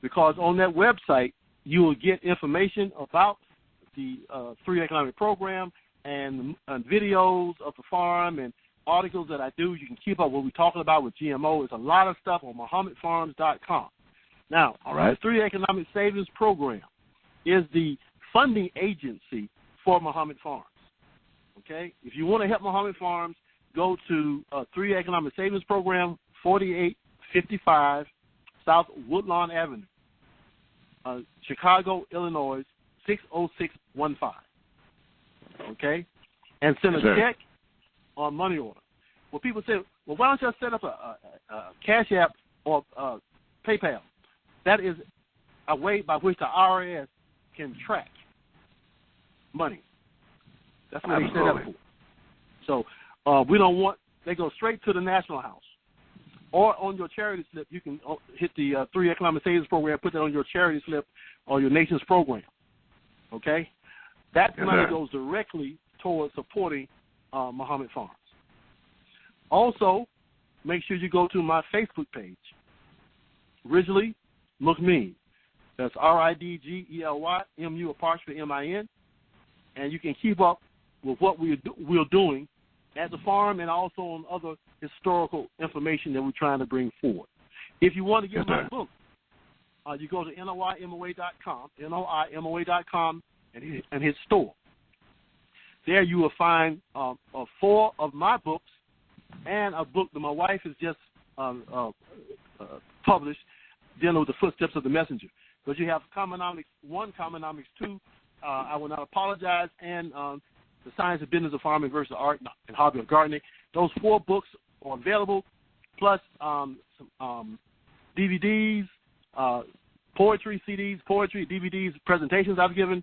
Because on that website, you will get information about the 3-year economic program and videos of the farm and articles that I do. You can keep up what we're talking about with GMO. There's a lot of stuff on MuhammadFarms.com. Now, the 3-year economic savings program is the funding agency for Muhammad Farms. Okay? If you want to help Muhammad Farms, go to 3-year economic savings program, 4855 South Woodlawn Avenue, Chicago, Illinois, 60615. okay, and send a check or money order. Well, people say, well, why don't you set up a Cash App or PayPal? That is a way by which the IRS can track money. That's what they set up for. So we don't want, they go straight to the National House. Or on your charity slip, you can hit the 3 Economic Savings Program, put that on your charity slip or your nation's program. Okay? That money goes directly towards supporting Muhammad Farms. Also, make sure you go to my Facebook page, Ridgeley McMean. That's RIDGELY MU apostrophe MIN. And you can keep up with what we're doing at the farm and also on other historical information that we're trying to bring forward. If you want to get my book, you go to NOIMOA.com and hit store. There you will find 4 of my books and a book that my wife has just published dealing with the footsteps of the messenger. But you have Commonomics 1, Commonomics 2, I Will Not Apologize, and The Science and Business of Farming versus Art and Hobby of Gardening. Those 4 books are available, plus some DVDs, poetry CDs, poetry DVDs, presentations I've given,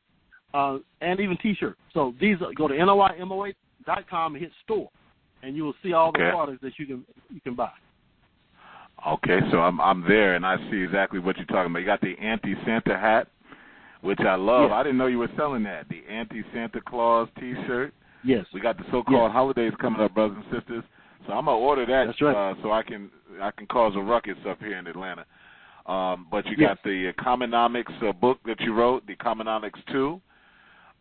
and even T-shirts. So these go to NOIMOA.com and hit store, and you will see all the products that you can buy. Okay, so I'm there, and I see exactly what you're talking about. You got the anti-Santa hat, which I love. I didn't know you were selling that. The anti-Santa Claus T-shirt. Yes. We got the so-called holidays coming up, brothers and sisters. So I'm gonna order that. That's right. So I can cause a ruckus up here in Atlanta. But you got the Commonomics book that you wrote, the Commonomics 2.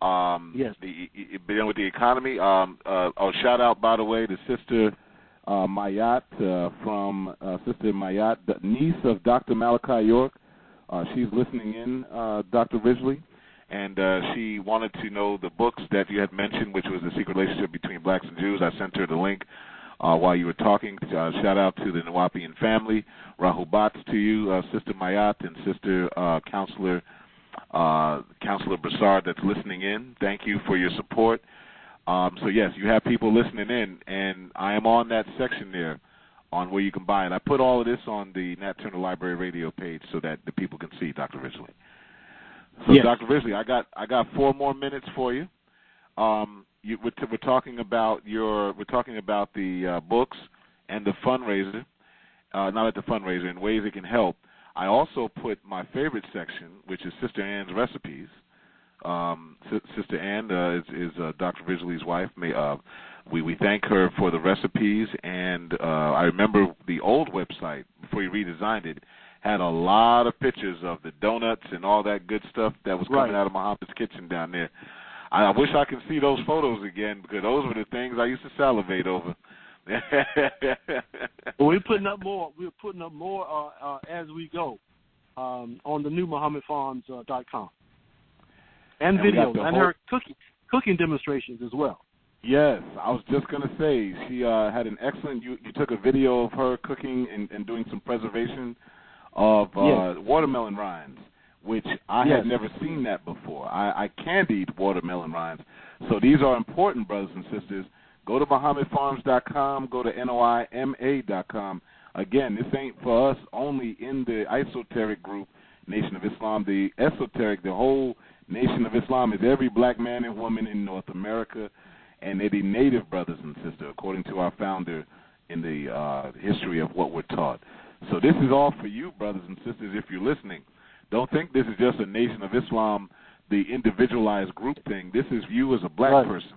Dealing with the economy. Shout out, by the way, to Sister Mayat from Sister Mayat, the niece of Dr. Malachi York. She's listening in, Dr. Ridgeley, and she wanted to know the books that you had mentioned, which was The Secret Relationship Between Blacks and Jews. I sent her the link while you were talking. Shout out to the Nawapian family. Rahubats to you, Sister Mayat and Sister Counselor Broussard that's listening in. Thank you for your support. So, yes, you have people listening in, and I am on that section there on where you can buy it. I put all of this on the Nat Turner Library Radio page so that the people can see, Dr. Ridgeley. So, Dr. Ridgeley, I got 4 more minutes for you. We're talking about the books and the fundraiser, not at the fundraiser, in ways it can help. I also put my favorite section, which is Sister Ann's recipes. Sister Ann is Dr. Ridgeley's wife. We thank her for the recipes, and I remember the old website, before you redesigned it, had a lot of pictures of the donuts and all that good stuff that was coming out of Muhammad's kitchen down there. I wish I could see those photos again, because those were the things I used to salivate over. Well, we're putting up more. We're putting up more as we go on the new MuhammadFarms.com. And videos, and her cooking demonstrations as well. Yes, I was just going to say, she had an excellent, you took a video of her cooking and doing some preservation of watermelon rinds, which I had never seen that before. I candied watermelon rinds. So these are important, brothers and sisters. Go to MuhammadFarms.com, go to NOIMA.com. Again, this ain't for us only in the esoteric group, Nation of Islam. The esoteric, the whole Nation of Islam is every black man and woman in North America, and they're the native brothers and sisters, according to our founder in the history of what we're taught. So this is all for you, brothers and sisters, if you're listening. Don't think this is just a Nation of Islam, the individualized group thing. This is you as a black person.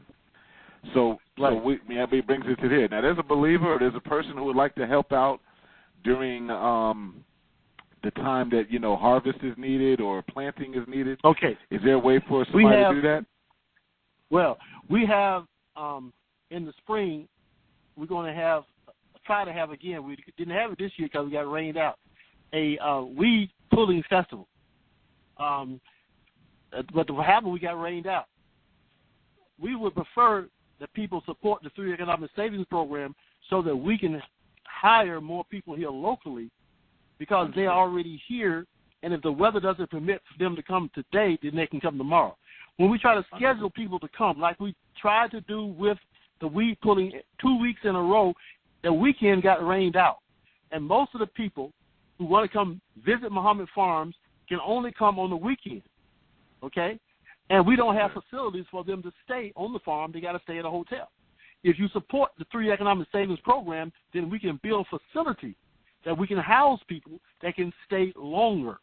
So it brings it to here. Now, there's a believer or there's a person who would like to help out during the time that, harvest is needed or planting is needed. Okay. Is there a way for somebody to do that? Well, we have in the spring, we're going to try to have again, we didn't have it this year because we got rained out, a weed pulling festival. But what happened, we got rained out. We would prefer that people support the 3 Economic Savings Program so that we can hire more people here locally, because they're already here, and if the weather doesn't permit for them to come today, then they can come tomorrow. when we try to schedule people to come, like we tried to do with the weed pulling 2 weeks in a row, the weekend got rained out. And most of the people who want to come visit Muhammad Farms can only come on the weekend, okay? And we don't have facilities for them to stay on the farm. They got to stay at a hotel. If you support the 3 Economic Savings Program, then we can build facilities that we can house people that can stay longer,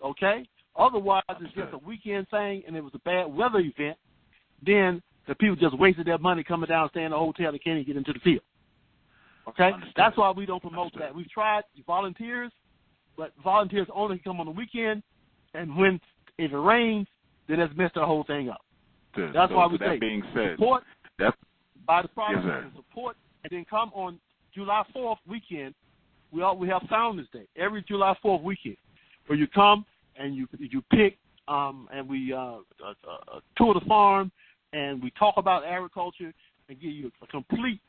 okay? Otherwise, it's just a weekend thing and it was a bad weather event, then the people just wasted their money coming down, staying in a hotel, they can't even get into the field. Okay? That's why we don't promote that. We've tried volunteers, but volunteers only come on the weekend, and when if it rains, then it's messed the whole thing up. That's why we say being said, support by the product, yes, support, and then come on July 4th weekend. We have Founders Day every July 4th weekend, where you come and you pick and we tour the farm and we talk about agriculture and give you a complete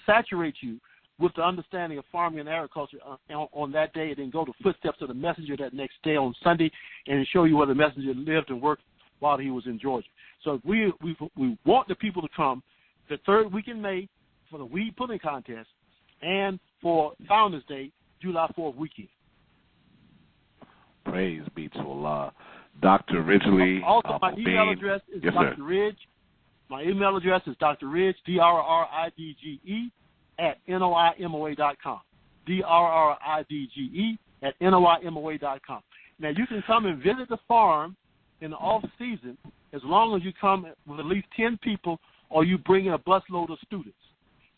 saturate you with the understanding of farming and agriculture on that day, and then go to footsteps of the messenger that next day on Sunday and show you where the messenger lived and worked while he was in Georgia. So we want the people to come the third week in May for the weed pulling contest and for Founders Day, July 4th weekend. Praise be to Allah. Dr. Ridgeley. Also, my email address is Dr. Ridge. My email address is Dr. Ridge, DRRIDGE, at NOIMOA.com. DRRIDGE at NOIMOA.com. Now, you can come and visit the farm in the off-season as long as you come with at least 10 people or you bring in a busload of students.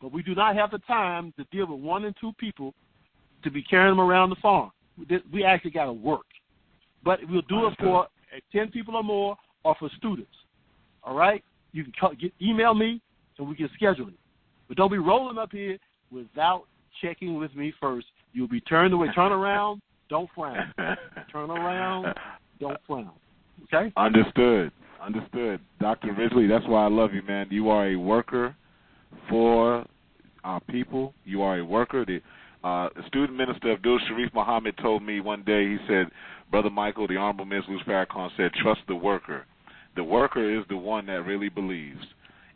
But we do not have the time to deal with 1 and 2 people to be carrying them around the farm. We actually got to work. But we'll do it for 10 people or more or for students. All right? You can email me and we can schedule it. But don't be rolling up here without checking with me first. You'll be turned away. Turn around, don't frown. Turn around, don't frown. Okay? Understood. Dr. Ridgeley, that's why I love you, man. You are a worker for our people. You are a worker. The student minister Abdul Sharif Muhammad told me one day, he said, Brother Michael, the Honorable Ms. Luz Farrakhan said, trust the worker. The worker is the one that really believes.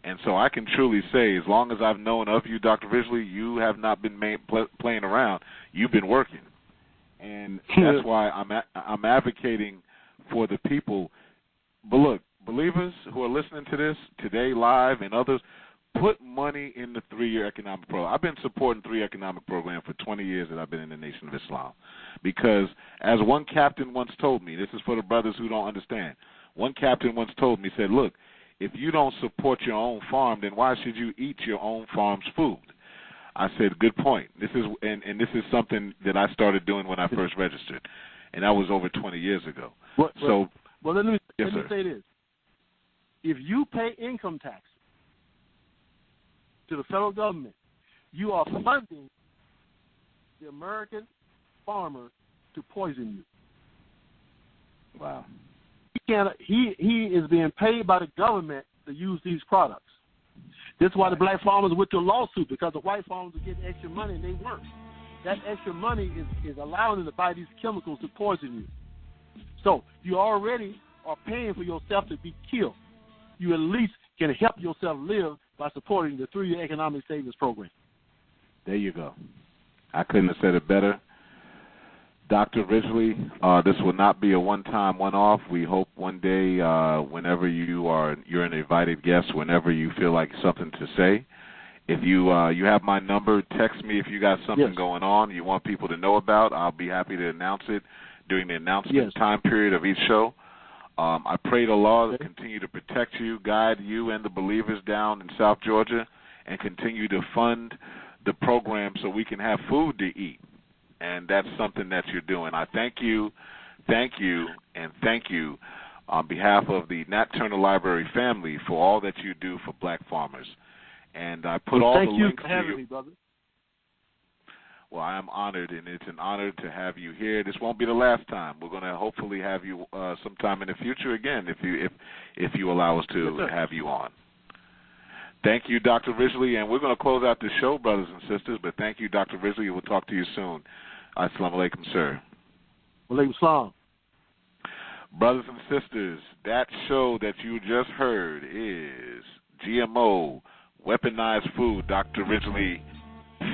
And so I can truly say, as long as I've known of you, Dr. Ridgeley, you have not been playing around. You've been working. And that's why I'm advocating for the people. But look, believers who are listening to this today live and others, put money in the 3-year economic program. I've been supporting 3 economic program for 20 years that I've been in the Nation of Islam. Because as one captain once told me, this is for the brothers who don't understand, one captain once told me, said, look, if you don't support your own farm, then why should you eat your own farm's food? I said, good point. This is this is something that I started doing when I first registered, and that was over 20 years ago. Well, let me say this. If you pay income tax to the federal government, you are funding the American farmer to poison you. Wow. He is being paid by the government to use these products. That's why the black farmers went to a lawsuit, because the white farmers are getting extra money and they weren't. That extra money is allowing them to buy these chemicals to poison you. So you already are paying for yourself to be killed. You at least can help yourself live by supporting the 3-year economic savings program. There you go. I couldn't have said it better. Dr. Ridgeley, this will not be a one-time, one-off. We hope one day, whenever you're an invited guest, whenever you feel like something to say, if you have my number, text me if you got something going on you want people to know about. I'll be happy to announce it during the announcement time period of each show. I pray to Allah to continue to protect you, guide you and the believers down in South Georgia, and continue to fund the program so we can have food to eat. And that's something that you're doing. I thank you, and thank you on behalf of the Nat Turner Library family for all that you do for black farmers. And I put all the links to you. Thank you for having me, brother. Well, I am honored, and it's an honor to have you here. This won't be the last time. We're going to hopefully have you sometime in the future again, if you allow us to have you on. Thank you, Dr. Ridgeley, and we're going to close out the show, brothers and sisters. But thank you, Dr. Ridgeley. We'll talk to you soon. Assalamu alaikum, sir. Walaikum salam. Brothers and sisters, that show that you just heard is GMO, Weaponized Food. Dr. Ridgeley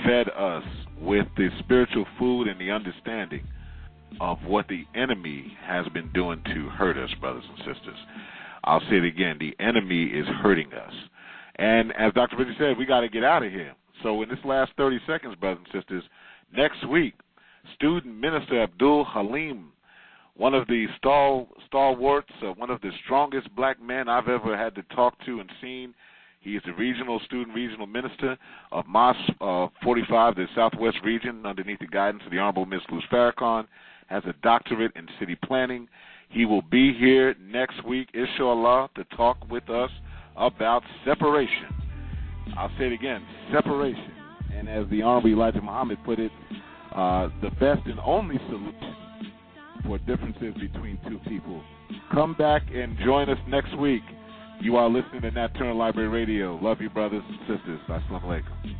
fed us with the spiritual food and the understanding of what the enemy has been doing to hurt us, brothers and sisters. I'll say it again, the enemy is hurting us. And as Dr. Ridgeley said, we got to get out of here. So in this last 30 seconds, brothers and sisters, next week, student minister Abdul Halim, one of the stalwarts, one of the strongest black men I've ever had to talk to and seen. He is the student regional minister of MOS 45, the Southwest region, underneath the guidance of the Honorable Ms. Luz Farrakhan, has a doctorate in city planning. He will be here next week, inshallah, to talk with us about separation. I'll say it again, separation. And as the Honorable Elijah Muhammad put it, the best and only solution for differences between two people. Come back and join us next week. You are listening to Nat Turner Library Radio. Love you, brothers and sisters. Assalamu alaikum.